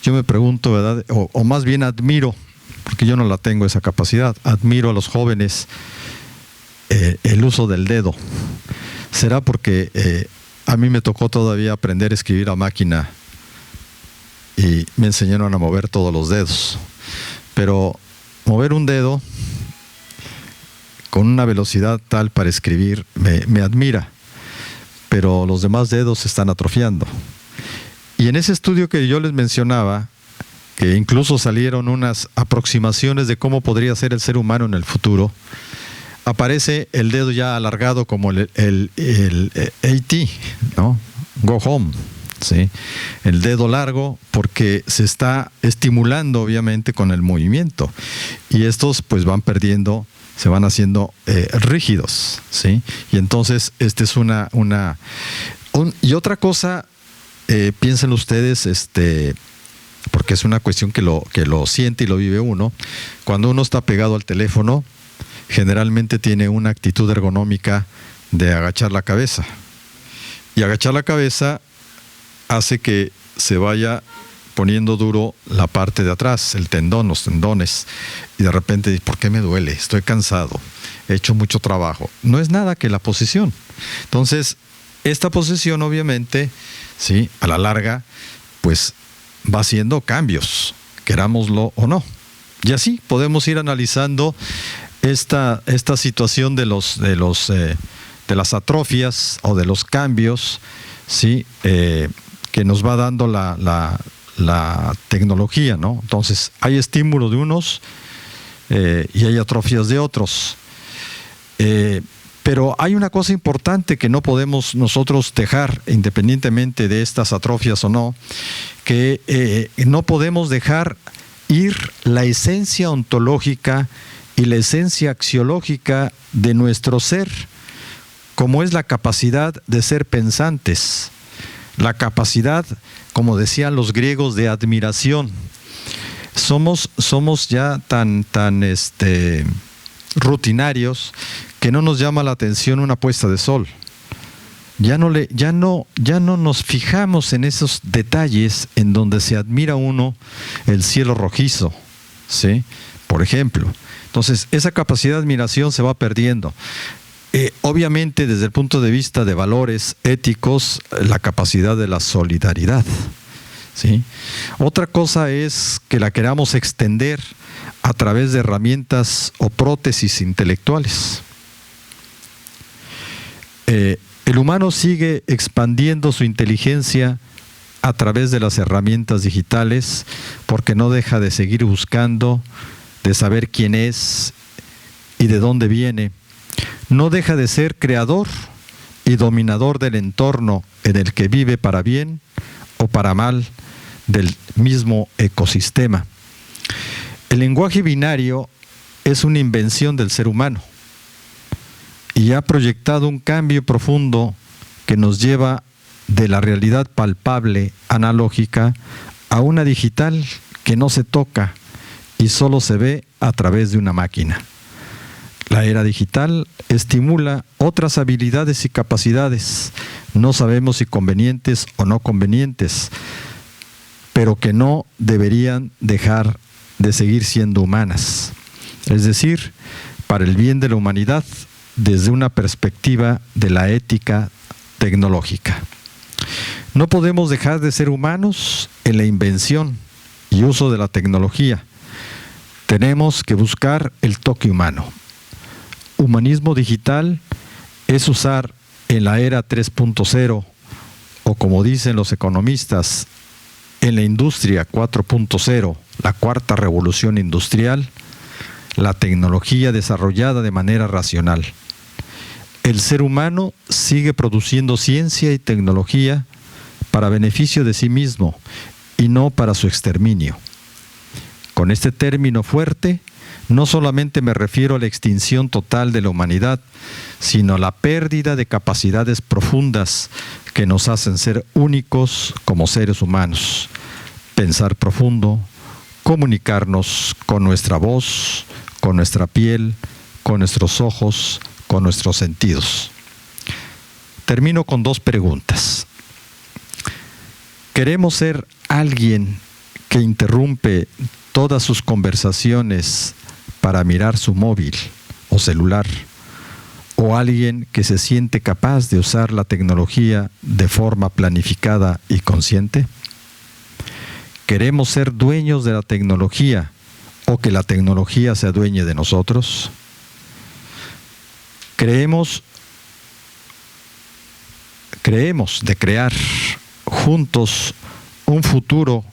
Yo me pregunto, ¿verdad? O más bien admiro, porque yo no la tengo esa capacidad, admiro a los jóvenes el uso del dedo. ¿Será porque a mí me tocó todavía aprender a escribir a máquina y me enseñaron a mover todos los dedos? Pero mover un dedo con una velocidad tal para escribir me admira, pero los demás dedos se están atrofiando. Y en ese estudio que yo les mencionaba, que incluso salieron unas aproximaciones de cómo podría ser el ser humano en el futuro, aparece el dedo ya alargado como el AT, ¿no? Go home, ¿sí? El dedo largo, porque se está estimulando obviamente con el movimiento, y estos pues van perdiendo, se van haciendo rígidos, ¿sí? Y entonces es y otra cosa, piensen ustedes, porque es una cuestión que lo siente y lo vive uno. Cuando uno está pegado al teléfono, generalmente tiene una actitud ergonómica de agachar la cabeza, y agachar la cabeza hace que se vaya poniendo duro la parte de atrás, el tendón, los tendones, y de repente dice, ¿por qué me duele? Estoy cansado, he hecho mucho trabajo. No es nada que la posición. Entonces, esta posición obviamente, sí, a la larga, pues va haciendo cambios, querámoslo o no. Y así podemos ir analizando esta situación de las atrofias o de los cambios, ¿sí? Que nos va dando la tecnología, ¿no? Entonces, hay estímulos de unos y hay atrofias de otros. Pero hay una cosa importante que no podemos nosotros dejar, independientemente de estas atrofias o no, que no podemos dejar ir la esencia ontológica y la esencia axiológica de nuestro ser, como es la capacidad de ser pensantes, la capacidad, como decían los griegos, de admiración. Somos ya tan rutinarios que no nos llama la atención una puesta de sol. Ya no nos fijamos en esos detalles en donde se admira uno el cielo rojizo, ¿sí? Por ejemplo. Entonces, esa capacidad de admiración se va perdiendo. Obviamente, desde el punto de vista de valores éticos, la capacidad de la solidaridad, ¿sí? Otra cosa es que la queramos extender a través de herramientas o prótesis intelectuales. El humano sigue expandiendo su inteligencia a través de las herramientas digitales porque no deja de seguir buscando, de saber quién es y de dónde viene. No deja de ser creador y dominador del entorno en el que vive para bien o para mal del mismo ecosistema. El lenguaje binario es una invención del ser humano y ha proyectado un cambio profundo que nos lleva de la realidad palpable, analógica, a una digital que no se toca y solo se ve a través de una máquina. La era digital estimula otras habilidades y capacidades, no sabemos si convenientes o no convenientes, pero que no deberían dejar de seguir siendo humanas. Es decir, para el bien de la humanidad, desde una perspectiva de la ética tecnológica. No podemos dejar de ser humanos en la invención y uso de la tecnología. Tenemos que buscar el toque humano. Humanismo digital es usar en la era 3.0, o como dicen los economistas, en la industria 4.0, la cuarta revolución industrial, la tecnología desarrollada de manera racional. El ser humano sigue produciendo ciencia y tecnología para beneficio de sí mismo y no para su exterminio. Con este término fuerte, no solamente me refiero a la extinción total de la humanidad, sino a la pérdida de capacidades profundas que nos hacen ser únicos como seres humanos. Pensar profundo, comunicarnos con nuestra voz, con nuestra piel, con nuestros ojos, con nuestros sentidos. Termino con 2 preguntas. ¿Queremos ser alguien que interrumpe todas sus conversaciones para mirar su móvil o celular? ¿O alguien que se siente capaz de usar la tecnología de forma planificada y consciente? ¿Queremos ser dueños de la tecnología o que la tecnología se adueñe de nosotros? Creemos de crear juntos un futuro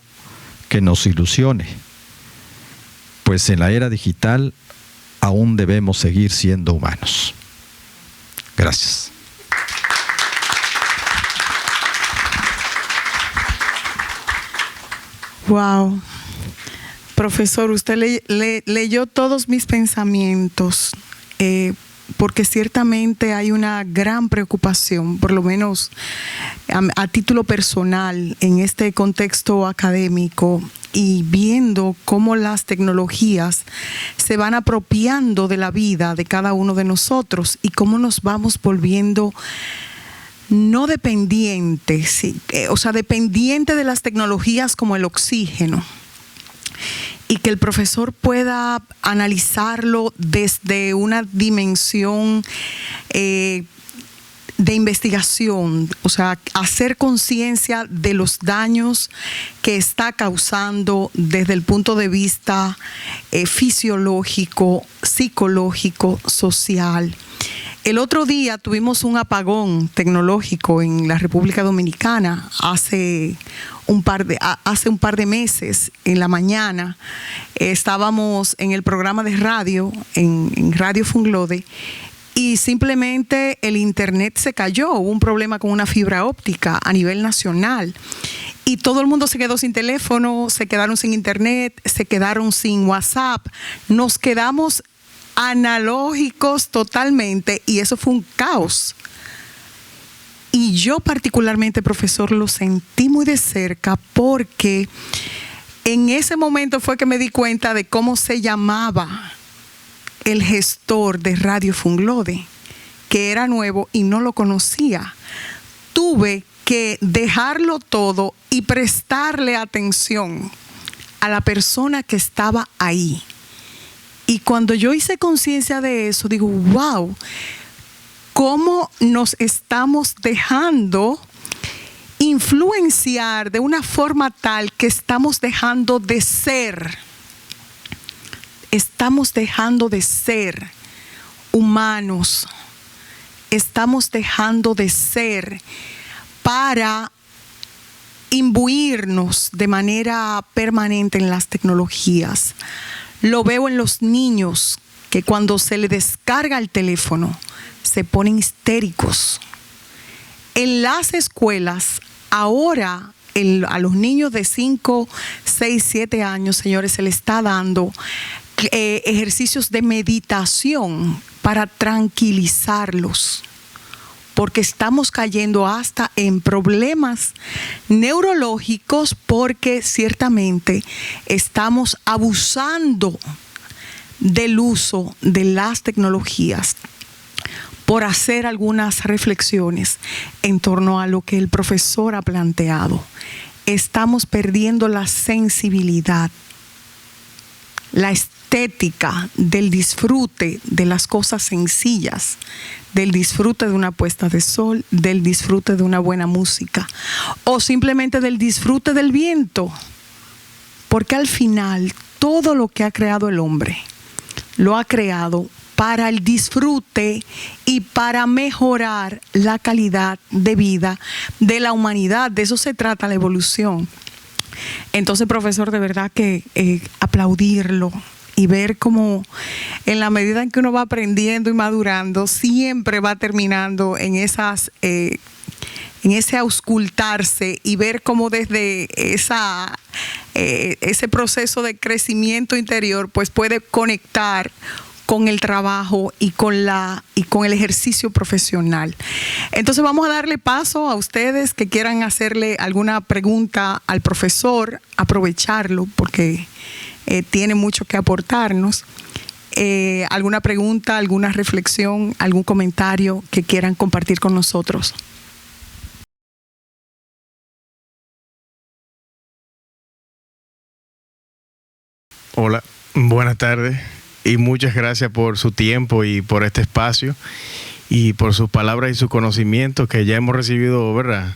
que nos ilusione, pues en la era digital aún debemos seguir siendo humanos. Gracias. Wow. Profesor, usted leyó todos mis pensamientos, porque ciertamente hay una gran preocupación, por lo menos a título personal, en este contexto académico, y viendo cómo las tecnologías se van apropiando de la vida de cada uno de nosotros y cómo nos vamos volviendo no dependientes, dependiente de las tecnologías como el oxígeno. Y que el profesor pueda analizarlo desde una dimensión de investigación, hacer conciencia de los daños que está causando desde el punto de vista fisiológico, psicológico, social. El otro día tuvimos un apagón tecnológico en la República Dominicana hace un par de meses. En la mañana estábamos en el programa de radio, en Radio Funglode, y simplemente el internet se cayó. Hubo un problema con una fibra óptica a nivel nacional y todo el mundo se quedó sin teléfono, se quedaron sin internet, se quedaron sin WhatsApp. Nos quedamos analógicos totalmente y eso fue un caos. Y yo particularmente, profesor, lo sentí muy de cerca porque en ese momento fue que me di cuenta de cómo se llamaba el gestor de Radio Funglode, que era nuevo y no lo conocía. Tuve que dejarlo todo y prestarle atención a la persona que estaba ahí. Y cuando yo hice conciencia de eso, digo, wow, cómo nos estamos dejando influenciar de una forma tal que estamos dejando de ser. Estamos dejando de ser humanos. Estamos dejando de ser para imbuirnos de manera permanente en las tecnologías. Lo veo en los niños que cuando se les descarga el teléfono se ponen histéricos. En las escuelas, ahora a los niños de 5, 6, 7 años, señores, se les está dando ejercicios de meditación para tranquilizarlos, porque estamos cayendo hasta en problemas neurológicos porque ciertamente estamos abusando del uso de las tecnologías. Por hacer algunas reflexiones en torno a lo que el profesor ha planteado, estamos perdiendo la sensibilidad, la estética del disfrute de las cosas sencillas, del disfrute de una puesta de sol, del disfrute de una buena música o simplemente del disfrute del viento, porque al final todo lo que ha creado el hombre lo ha creado para el disfrute y para mejorar la calidad de vida de la humanidad. De eso se trata la evolución. Entonces, profesor, de verdad que aplaudirlo y ver cómo en la medida en que uno va aprendiendo y madurando, siempre va terminando en ese auscultarse y ver cómo desde ese proceso de crecimiento interior pues puede conectar con el trabajo y con el ejercicio profesional. Entonces vamos a darle paso a ustedes que quieran hacerle alguna pregunta al profesor, aprovecharlo porque tiene mucho que aportarnos. ¿Alguna pregunta, alguna reflexión, algún comentario que quieran compartir con nosotros? Hola, buenas tardes y muchas gracias por su tiempo y por este espacio y por sus palabras y su conocimiento que ya hemos recibido, ¿verdad?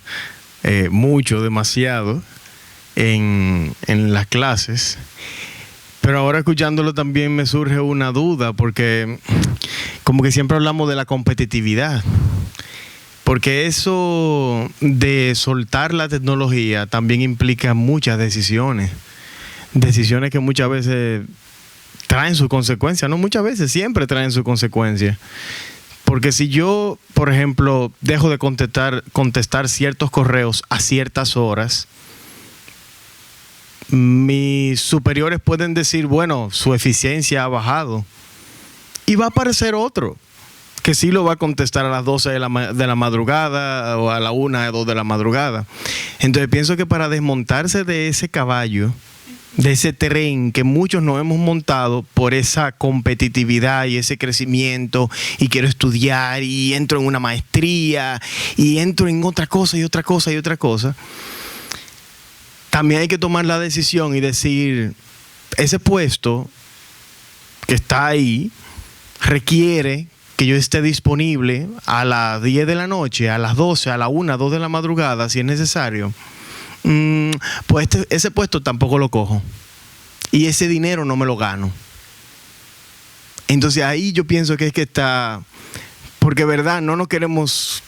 Mucho, demasiado en las clases. Pero ahora escuchándolo también me surge una duda porque como que siempre hablamos de la competitividad. Porque eso de soltar la tecnología también implica muchas decisiones. Decisiones que muchas veces traen sus consecuencias. No muchas veces, siempre traen sus consecuencias. Porque si yo, por ejemplo, dejo de contestar ciertos correos a ciertas horas, mis superiores pueden decir, bueno, su eficiencia ha bajado. Y va a aparecer otro que sí lo va a contestar a las 12 de la madrugada o a la 1 o 2 de la madrugada. Entonces pienso que para desmontarse de ese caballo, de ese tren que muchos nos hemos montado por esa competitividad y ese crecimiento, y quiero estudiar y entro en una maestría y entro en otra cosa y otra cosa y otra cosa, también hay que tomar la decisión y decir, ese puesto que está ahí requiere que yo esté disponible a las 10 de la noche, a las 12, a la 1, 2 de la madrugada, si es necesario. Pues ese puesto tampoco lo cojo. Y ese dinero no me lo gano. Entonces ahí yo pienso que es que está... Porque verdad, no nos queremos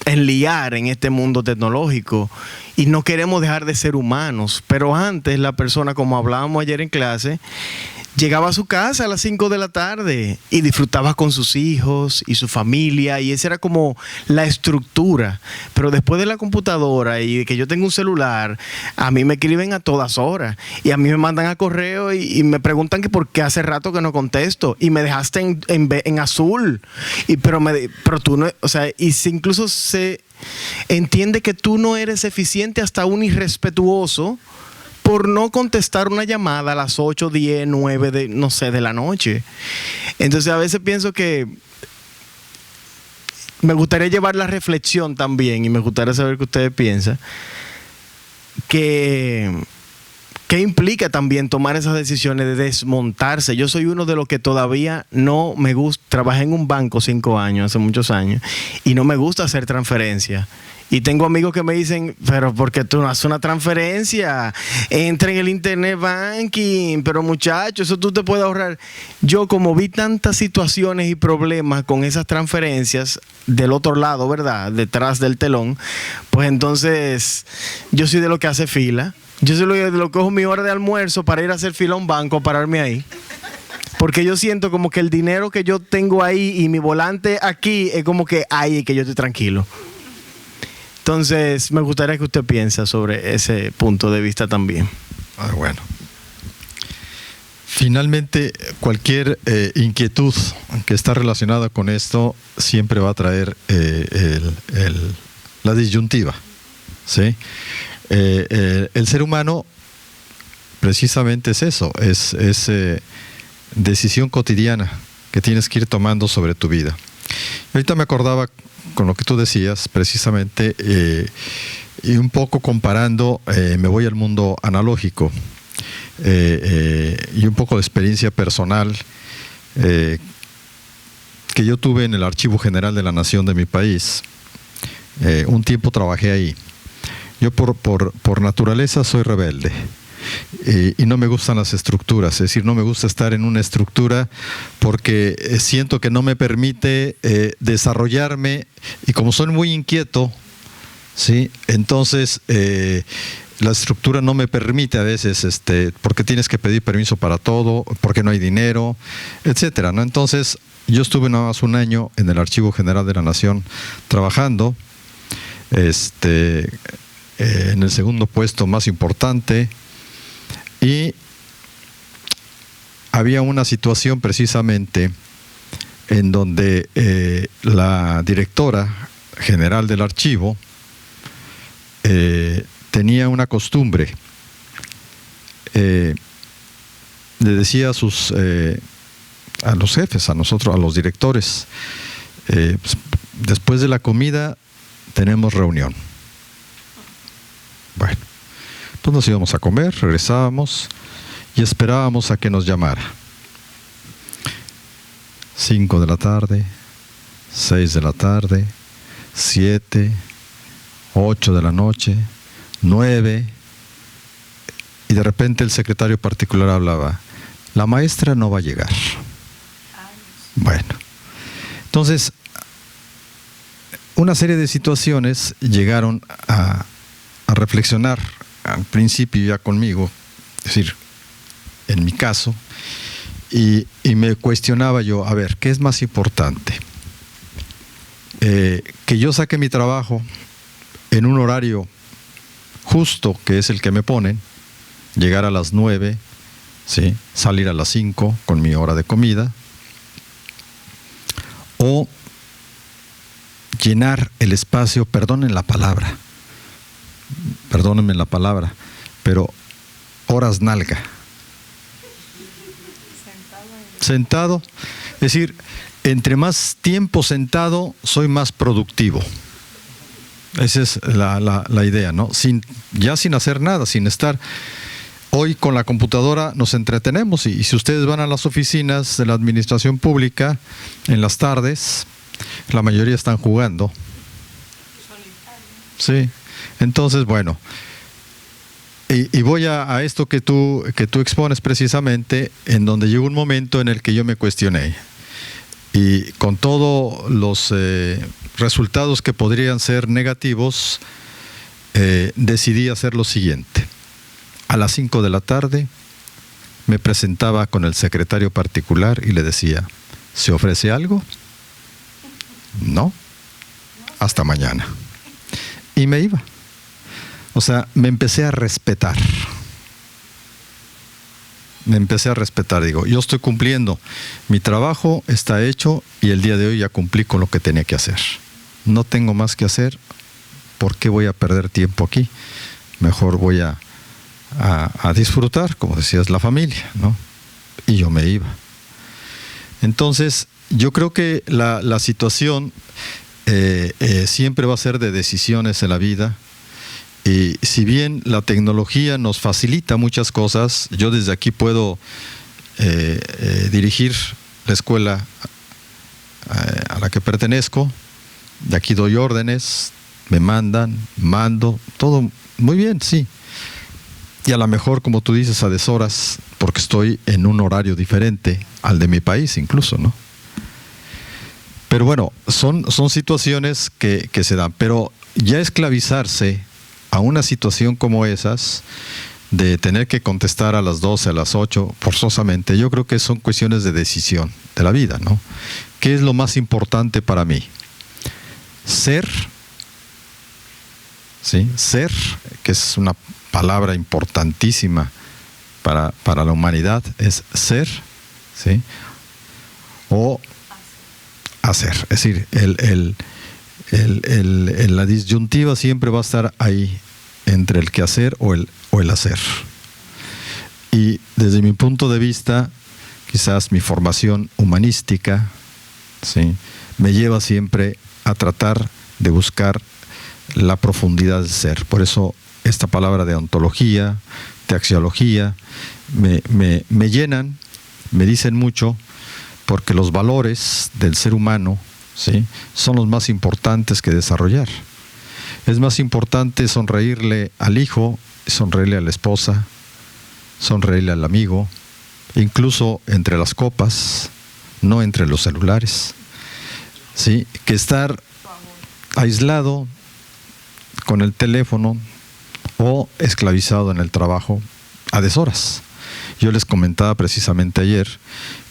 enliar en este mundo tecnológico y no queremos dejar de ser humanos. Pero antes la persona, como hablábamos ayer en clase, llegaba a su casa a las 5 de la tarde y disfrutaba con sus hijos y su familia, y esa era como la estructura. Pero después de la computadora y de que yo tengo un celular, a mí me escriben a todas horas y a mí me mandan a correo y me preguntan que por qué hace rato que no contesto y me dejaste en azul, pero tú no, o sea, y incluso se entiende que tú no eres eficiente, hasta un irrespetuoso, por no contestar una llamada a las 8, 10, 9 de la noche. Entonces a veces pienso que me gustaría llevar la reflexión también, y me gustaría saber qué ustedes piensan, ¿qué implica también tomar esas decisiones de desmontarse? Yo soy uno de los que todavía no me gusta. Trabajé en un banco 5 años, hace muchos años, y no me gusta hacer transferencias. Y tengo amigos que me dicen, pero ¿por qué tú no haces una transferencia? Entra en el internet banking, pero muchacho, eso tú te puedes ahorrar. Yo, como vi tantas situaciones y problemas con esas transferencias del otro lado, ¿verdad? Detrás del telón, pues entonces yo soy de lo que hace fila. Yo soy de lo que cojo mi hora de almuerzo para ir a hacer fila a un banco, pararme ahí. Porque yo siento como que el dinero que yo tengo ahí y mi volante aquí es como que ahí que yo estoy tranquilo. Entonces, me gustaría que usted piense sobre ese punto de vista también. Bueno. Finalmente, cualquier inquietud que está relacionada con esto siempre va a traer la disyuntiva, ¿sí? El ser humano precisamente es eso, es decisión cotidiana que tienes que ir tomando sobre tu vida. Ahorita me acordaba con lo que tú decías precisamente, y un poco comparando, me voy al mundo analógico, y un poco de experiencia personal que yo tuve en el Archivo General de la Nación de mi país. Un tiempo trabajé ahí. Yo por naturaleza soy rebelde. Y no me gustan las estructuras, es decir, no me gusta estar en una estructura porque siento que no me permite desarrollarme, y como soy muy inquieto, ¿sí? Entonces la estructura no me permite a veces, porque tienes que pedir permiso para todo, porque no hay dinero, etcétera, ¿no? Entonces yo estuve nada más un año en el Archivo General de la Nación trabajando, en el segundo puesto más importante. Y había una situación precisamente en donde la directora general del archivo tenía una costumbre. Le decía a los jefes, a nosotros, a los directores, pues, después de la comida tenemos reunión. Bueno, pues nos íbamos a comer, regresábamos y esperábamos a que nos llamara. 5 de la tarde, 6 de la tarde, 7, 8 de la noche, 9, y de repente el secretario particular hablaba: la maestra no va a llegar. Bueno, entonces una serie de situaciones llegaron a reflexionar al principio ya conmigo, es decir, en mi caso, y me cuestionaba yo, a ver, ¿qué es más importante? Que yo saque mi trabajo en un horario justo, que es el que me ponen, llegar a las 9, ¿sí?, salir a las 5 con mi hora de comida, o llenar el espacio, perdónenme la palabra, pero horas nalga. Sentado, es decir, entre más tiempo sentado, soy más productivo. Esa es la idea, ¿no? Sin hacer nada, sin estar. Hoy con la computadora nos entretenemos, y si ustedes van a las oficinas de la administración pública en las tardes, la mayoría están jugando. Sí, entonces, bueno, y voy a esto que tú expones precisamente, en donde llegó un momento en el que yo me cuestioné, y con todos los resultados que podrían ser negativos, decidí hacer lo siguiente. A las 5 de la tarde me presentaba con el secretario particular y le decía: ¿se ofrece algo? No, hasta mañana. Y me iba. O sea, me empecé a respetar. Digo, yo estoy cumpliendo, mi trabajo está hecho y el día de hoy ya cumplí con lo que tenía que hacer. No tengo más que hacer, ¿por qué voy a perder tiempo aquí? Mejor voy a disfrutar, como decías, la familia, ¿no? Y yo me iba. Entonces, yo creo que la situación siempre va a ser de decisiones en la vida. Y si bien la tecnología nos facilita muchas cosas, yo desde aquí puedo dirigir la escuela a la que pertenezco. De aquí doy órdenes, me mando, todo muy bien, sí. Y a lo mejor, como tú dices, a deshoras, porque estoy en un horario diferente al de mi país incluso, ¿no? Pero bueno, son situaciones que se dan. Pero ya esclavizarse a una situación como esas, de tener que contestar a las 12, a las 8, forzosamente, yo creo que son cuestiones de decisión de la vida, ¿no? ¿Qué es lo más importante para mí? Ser, ¿sí? Ser, que es una palabra importantísima para la humanidad, es ser, ¿sí? O hacer. Es decir, la disyuntiva siempre va a estar ahí entre el quehacer o el hacer. Y desde mi punto de vista, quizás mi formación humanística, ¿sí?, me lleva siempre a tratar de buscar la profundidad del ser. Por eso esta palabra de ontología, de axiología, me llenan, me dicen mucho, porque los valores del ser humano, ¿sí?, son los más importantes que desarrollar. Es más importante sonreírle al hijo, sonreírle a la esposa, sonreírle al amigo, incluso entre las copas, no entre los celulares, ¿sí?, que estar aislado con el teléfono o esclavizado en el trabajo a deshoras. Yo les comentaba precisamente ayer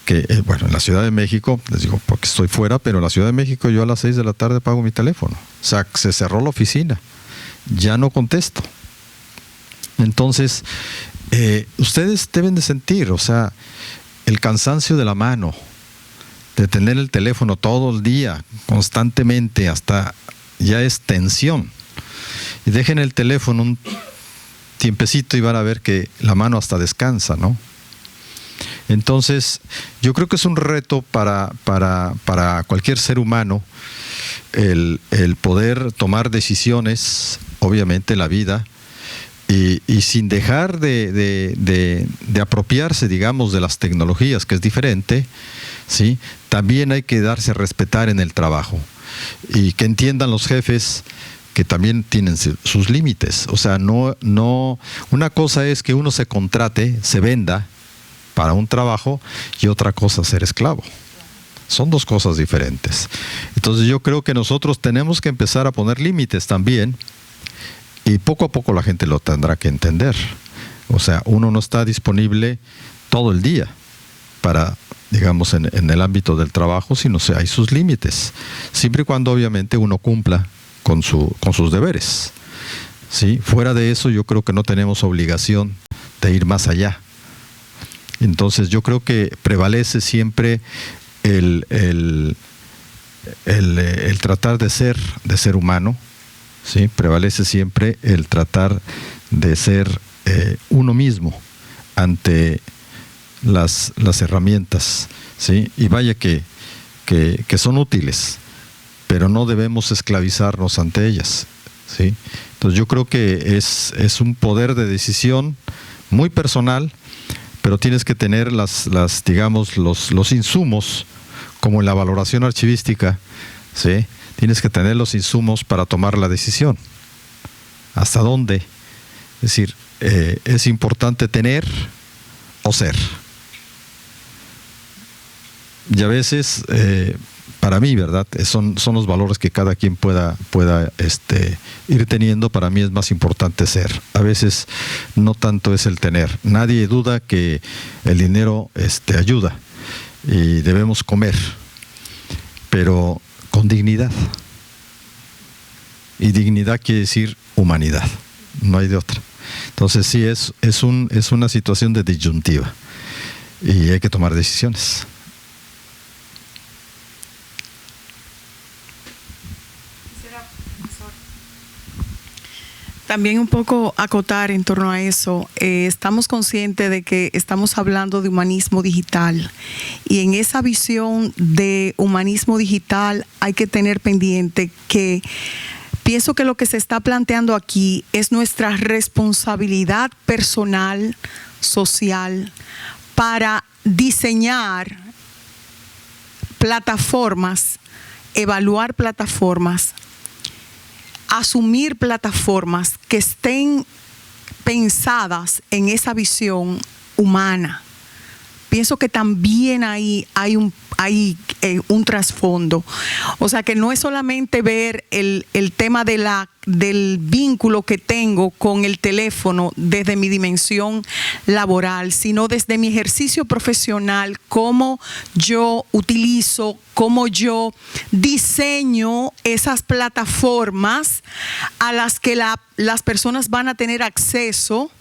que, bueno, en la Ciudad de México, les digo porque estoy fuera, pero en la Ciudad de México yo a las 6 de la tarde apago mi teléfono. O sea, se cerró la oficina, ya no contesto. Entonces, ustedes deben de sentir, o sea, el cansancio de la mano, de tener el teléfono todo el día, constantemente, hasta ya es tensión. Y dejen el teléfono un tiempecito y van a ver que la mano hasta descansa, ¿no? Entonces, yo creo que es un reto para cualquier ser humano el poder tomar decisiones, obviamente, en la vida, y sin dejar de apropiarse, digamos, de las tecnologías, que es diferente, ¿sí? También hay que darse a respetar en el trabajo. Y que entiendan los jefes que también tienen sus límites. O sea, no, una cosa es que uno se contrate, se venda para un trabajo, y otra cosa ser esclavo. Son dos cosas diferentes. Entonces yo creo que nosotros tenemos que empezar a poner límites también, y poco a poco la gente lo tendrá que entender. O sea, uno no está disponible todo el día para, digamos, en el ámbito del trabajo, sino que hay sus límites, siempre y cuando obviamente uno cumpla con sus deberes, ¿sí? Fuera de eso, yo creo que no tenemos obligación de ir más allá. Entonces yo creo que prevalece siempre el tratar de ser humano, ¿sí? Prevalece siempre el tratar de ser uno mismo ante las herramientas, ¿sí? Y vaya que son útiles, pero no debemos esclavizarnos ante ellas, ¿sí? Entonces yo creo que es un poder de decisión muy personal, pero tienes que tener digamos, los insumos, como en la valoración archivística, ¿sí? Tienes que tener los insumos para tomar la decisión. ¿Hasta dónde? Es decir, es importante tener o ser. Y a veces, para mí, ¿verdad? Son los valores que cada quien pueda ir teniendo. Para mí es más importante ser. A veces no tanto es el tener. Nadie duda que el dinero ayuda y debemos comer, pero con dignidad. Y dignidad quiere decir humanidad. No hay de otra. Entonces sí, es una situación de disyuntiva y hay que tomar decisiones. También un poco acotar en torno a eso. Estamos conscientes de que estamos hablando de humanismo digital, y en esa visión de humanismo digital hay que tener pendiente que pienso que lo que se está planteando aquí es nuestra responsabilidad personal, social, para diseñar plataformas, evaluar plataformas, asumir plataformas que estén pensadas en esa visión humana. Pienso que también ahí hay un trasfondo. O sea, que no es solamente ver el tema del vínculo que tengo con el teléfono desde mi dimensión laboral, sino desde mi ejercicio profesional, cómo yo utilizo, cómo yo diseño esas plataformas a las que las personas van a tener acceso.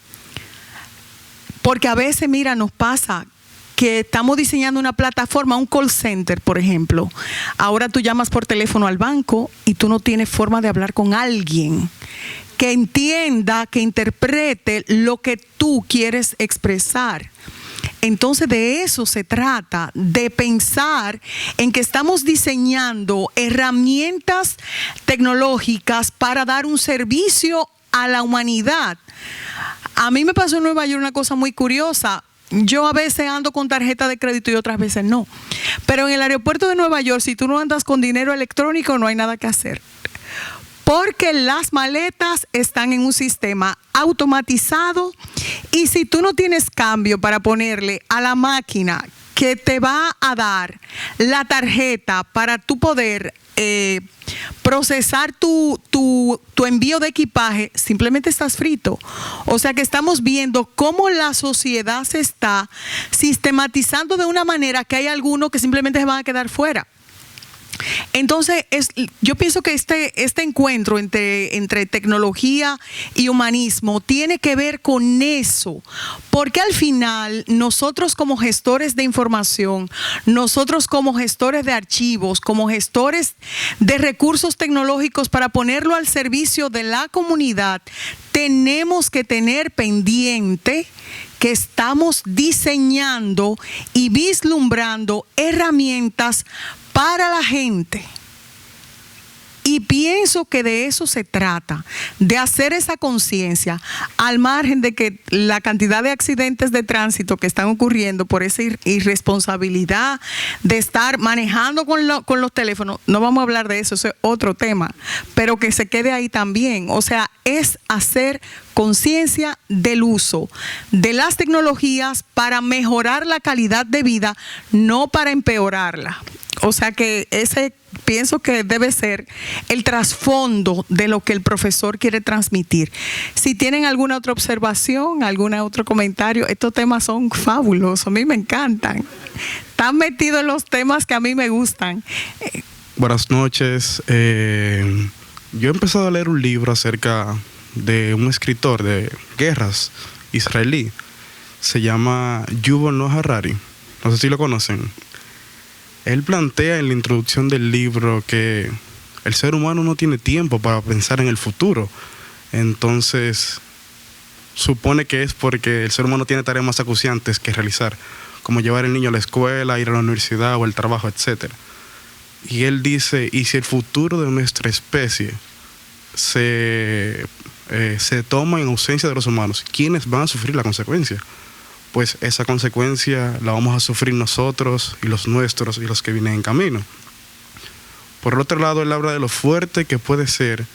Porque a veces, mira, nos pasa que estamos diseñando una plataforma, un call center, por ejemplo. Ahora tú llamas por teléfono al banco y tú no tienes forma de hablar con alguien que entienda, que interprete lo que tú quieres expresar. Entonces de eso se trata, de pensar en que estamos diseñando herramientas tecnológicas para dar un servicio a la humanidad. A mí me pasó en Nueva York una cosa muy curiosa. Yo a veces ando con tarjeta de crédito y otras veces no. Pero en el aeropuerto de Nueva York, si tú no andas con dinero electrónico, no hay nada que hacer. Porque las maletas están en un sistema automatizado, y si tú no tienes cambio para ponerle a la máquina que te va a dar la tarjeta para tú poder procesar tu envío de equipaje, simplemente estás frito. O sea que estamos viendo cómo la sociedad se está sistematizando de una manera que hay algunos que simplemente se van a quedar fuera. Entonces, yo pienso que este encuentro entre tecnología y humanismo tiene que ver con eso, porque al final nosotros como gestores de información, nosotros como gestores de archivos, como gestores de recursos tecnológicos para ponerlo al servicio de la comunidad, tenemos que tener pendiente que estamos diseñando y vislumbrando herramientas para la gente. Y pienso que de eso se trata, de hacer esa conciencia, al margen de que la cantidad de accidentes de tránsito que están ocurriendo por esa irresponsabilidad de estar manejando con los teléfonos, no vamos a hablar de eso, eso es otro tema, pero que se quede ahí también. O sea, es hacer conciencia del uso de las tecnologías para mejorar la calidad de vida, no para empeorarla. O sea que ese pienso que debe ser el trasfondo de lo que el profesor quiere transmitir. Si tienen alguna otra observación, algún otro comentario, estos temas son fabulosos, a mí me encantan. Están metidos en los temas que a mí me gustan. Buenas noches. Yo he empezado a leer un libro acerca de un escritor de guerras israelí. Se llama Yuval Noah Harari. No sé si lo conocen. Él plantea en la introducción del libro que el ser humano no tiene tiempo para pensar en el futuro. Entonces, supone que es porque el ser humano tiene tareas más acuciantes que realizar, como llevar al niño a la escuela, ir a la universidad o al trabajo, etc. Y él dice, ¿y si el futuro de nuestra especie se toma en ausencia de los humanos? ¿Quiénes van a sufrir la consecuencia? Pues esa consecuencia la vamos a sufrir nosotros y los nuestros y los que vienen en camino. Por el otro lado, él habla de lo fuerte que puede ser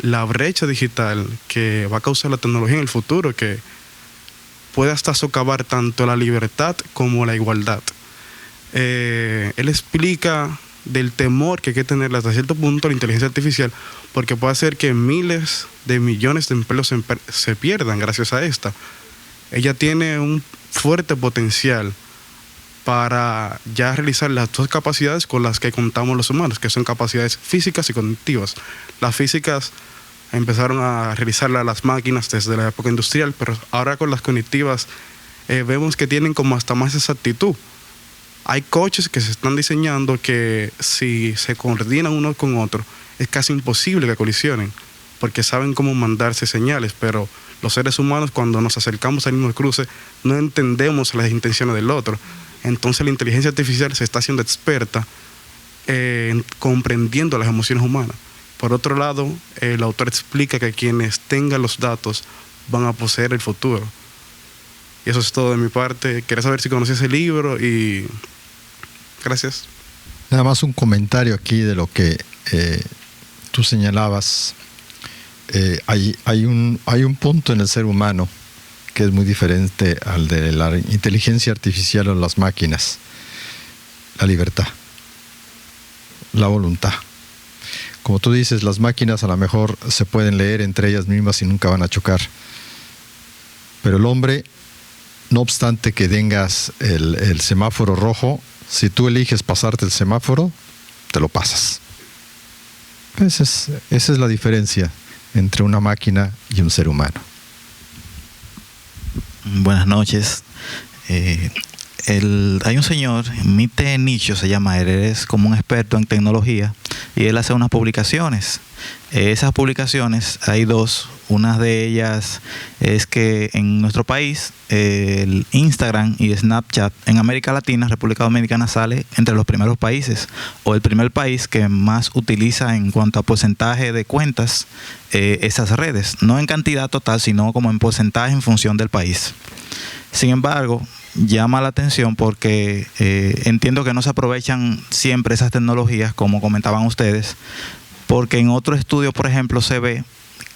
la brecha digital que va a causar la tecnología en el futuro, que puede hasta socavar tanto la libertad como la igualdad. Él explica del temor que hay que tener hasta cierto punto la inteligencia artificial, porque puede hacer que miles de millones de empleos se pierdan gracias a esta. Ella tiene un fuerte potencial para ya realizar las dos capacidades con las que contamos los humanos, que son capacidades físicas y cognitivas. Las físicas empezaron a realizarlas las máquinas desde la época industrial, pero ahora con las cognitivas vemos que tienen como hasta más exactitud. Hay coches que se están diseñando que si se coordinan uno con otro, es casi imposible que colisionen, porque saben cómo mandarse señales, pero los seres humanos, cuando nos acercamos al mismo cruce, no entendemos las intenciones del otro. Entonces la inteligencia artificial se está haciendo experta comprendiendo las emociones humanas. Por otro lado, el autor explica que quienes tengan los datos van a poseer el futuro. Y eso es todo de mi parte. Quería saber si conocías ese libro y gracias. Nada más un comentario aquí de lo que tú señalabas. Hay un punto en el ser humano que es muy diferente al de la inteligencia artificial o las máquinas: la libertad, la voluntad. Como tú dices, las máquinas a lo mejor se pueden leer entre ellas mismas y nunca van a chocar, pero el hombre, no obstante que tengas el semáforo rojo, si tú eliges pasarte el semáforo, te lo pasas. Esa es la diferencia entre una máquina y un ser humano. Buenas noches. Hay un señor, Mite Nicho se llama, él es como un experto en tecnología y él hace unas publicaciones. Esas publicaciones, hay dos. Una de ellas es que en nuestro país el Instagram y Snapchat en América Latina, República Dominicana, sale entre los primeros países o el primer país que más utiliza en cuanto a porcentaje de cuentas esas redes, no en cantidad total, sino como en porcentaje en función del país. Sin embargo, llama la atención porque entiendo que no se aprovechan siempre esas tecnologías, como comentaban ustedes, porque en otro estudio, por ejemplo, se ve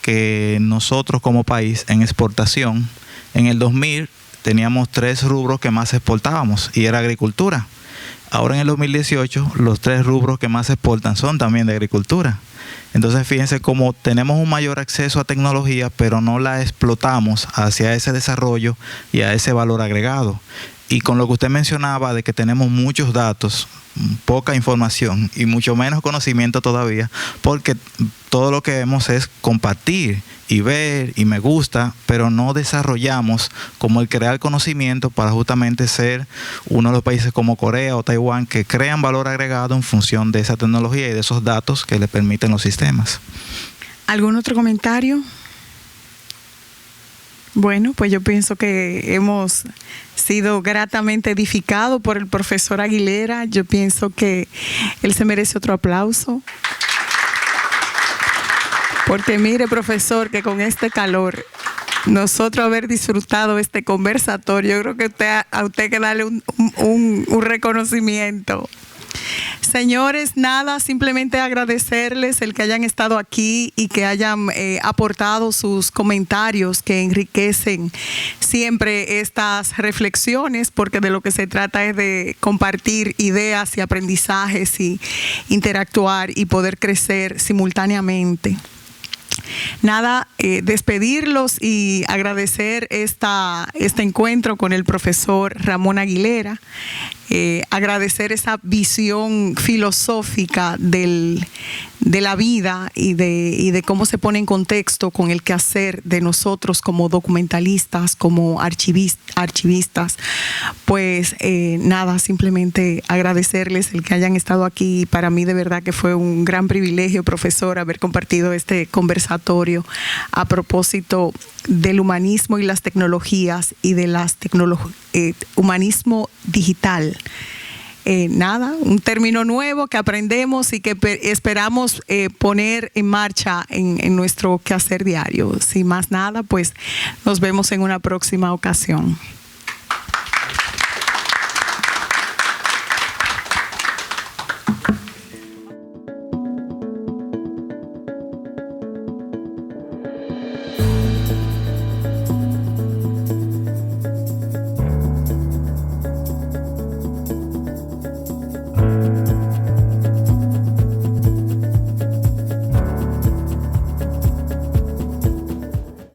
que nosotros como país en exportación, en el 2000 teníamos 3 rubros que más exportábamos y era agricultura. Ahora en el 2018 los 3 rubros que más se exportan son también de agricultura. Entonces fíjense cómo tenemos un mayor acceso a tecnología, pero no la explotamos hacia ese desarrollo y a ese valor agregado. Y con lo que usted mencionaba de que tenemos muchos datos, poca información y mucho menos conocimiento todavía, porque todo lo que vemos es compartir y ver y me gusta, pero no desarrollamos como el crear conocimiento para justamente ser uno de los países como Corea o Taiwán que crean valor agregado en función de esa tecnología y de esos datos que le permiten los sistemas. ¿Algún otro comentario? Bueno, pues yo pienso que hemos sido gratamente edificados por el profesor Aguilera. Yo pienso que él se merece otro aplauso. Porque mire, profesor, que con este calor, nosotros haber disfrutado este conversatorio, yo creo que a usted hay que darle un reconocimiento. Señores, nada, simplemente agradecerles el que hayan estado aquí y que hayan aportado sus comentarios que enriquecen siempre estas reflexiones, porque de lo que se trata es de compartir ideas y aprendizajes y interactuar y poder crecer simultáneamente. Nada, despedirlos y agradecer este encuentro con el profesor Ramón Aguilera, agradecer esa visión filosófica de la vida y de cómo se pone en contexto con el quehacer de nosotros como documentalistas, como archivistas. Pues nada, simplemente agradecerles el que hayan estado aquí. Para mí de verdad que fue un gran privilegio, profesor, haber compartido este conversatorio a propósito del humanismo y las tecnologías y de las humanismo digital. Nada, un término nuevo que aprendemos y que esperamos poner en marcha en nuestro quehacer diario. Sin más nada, pues nos vemos en una próxima ocasión.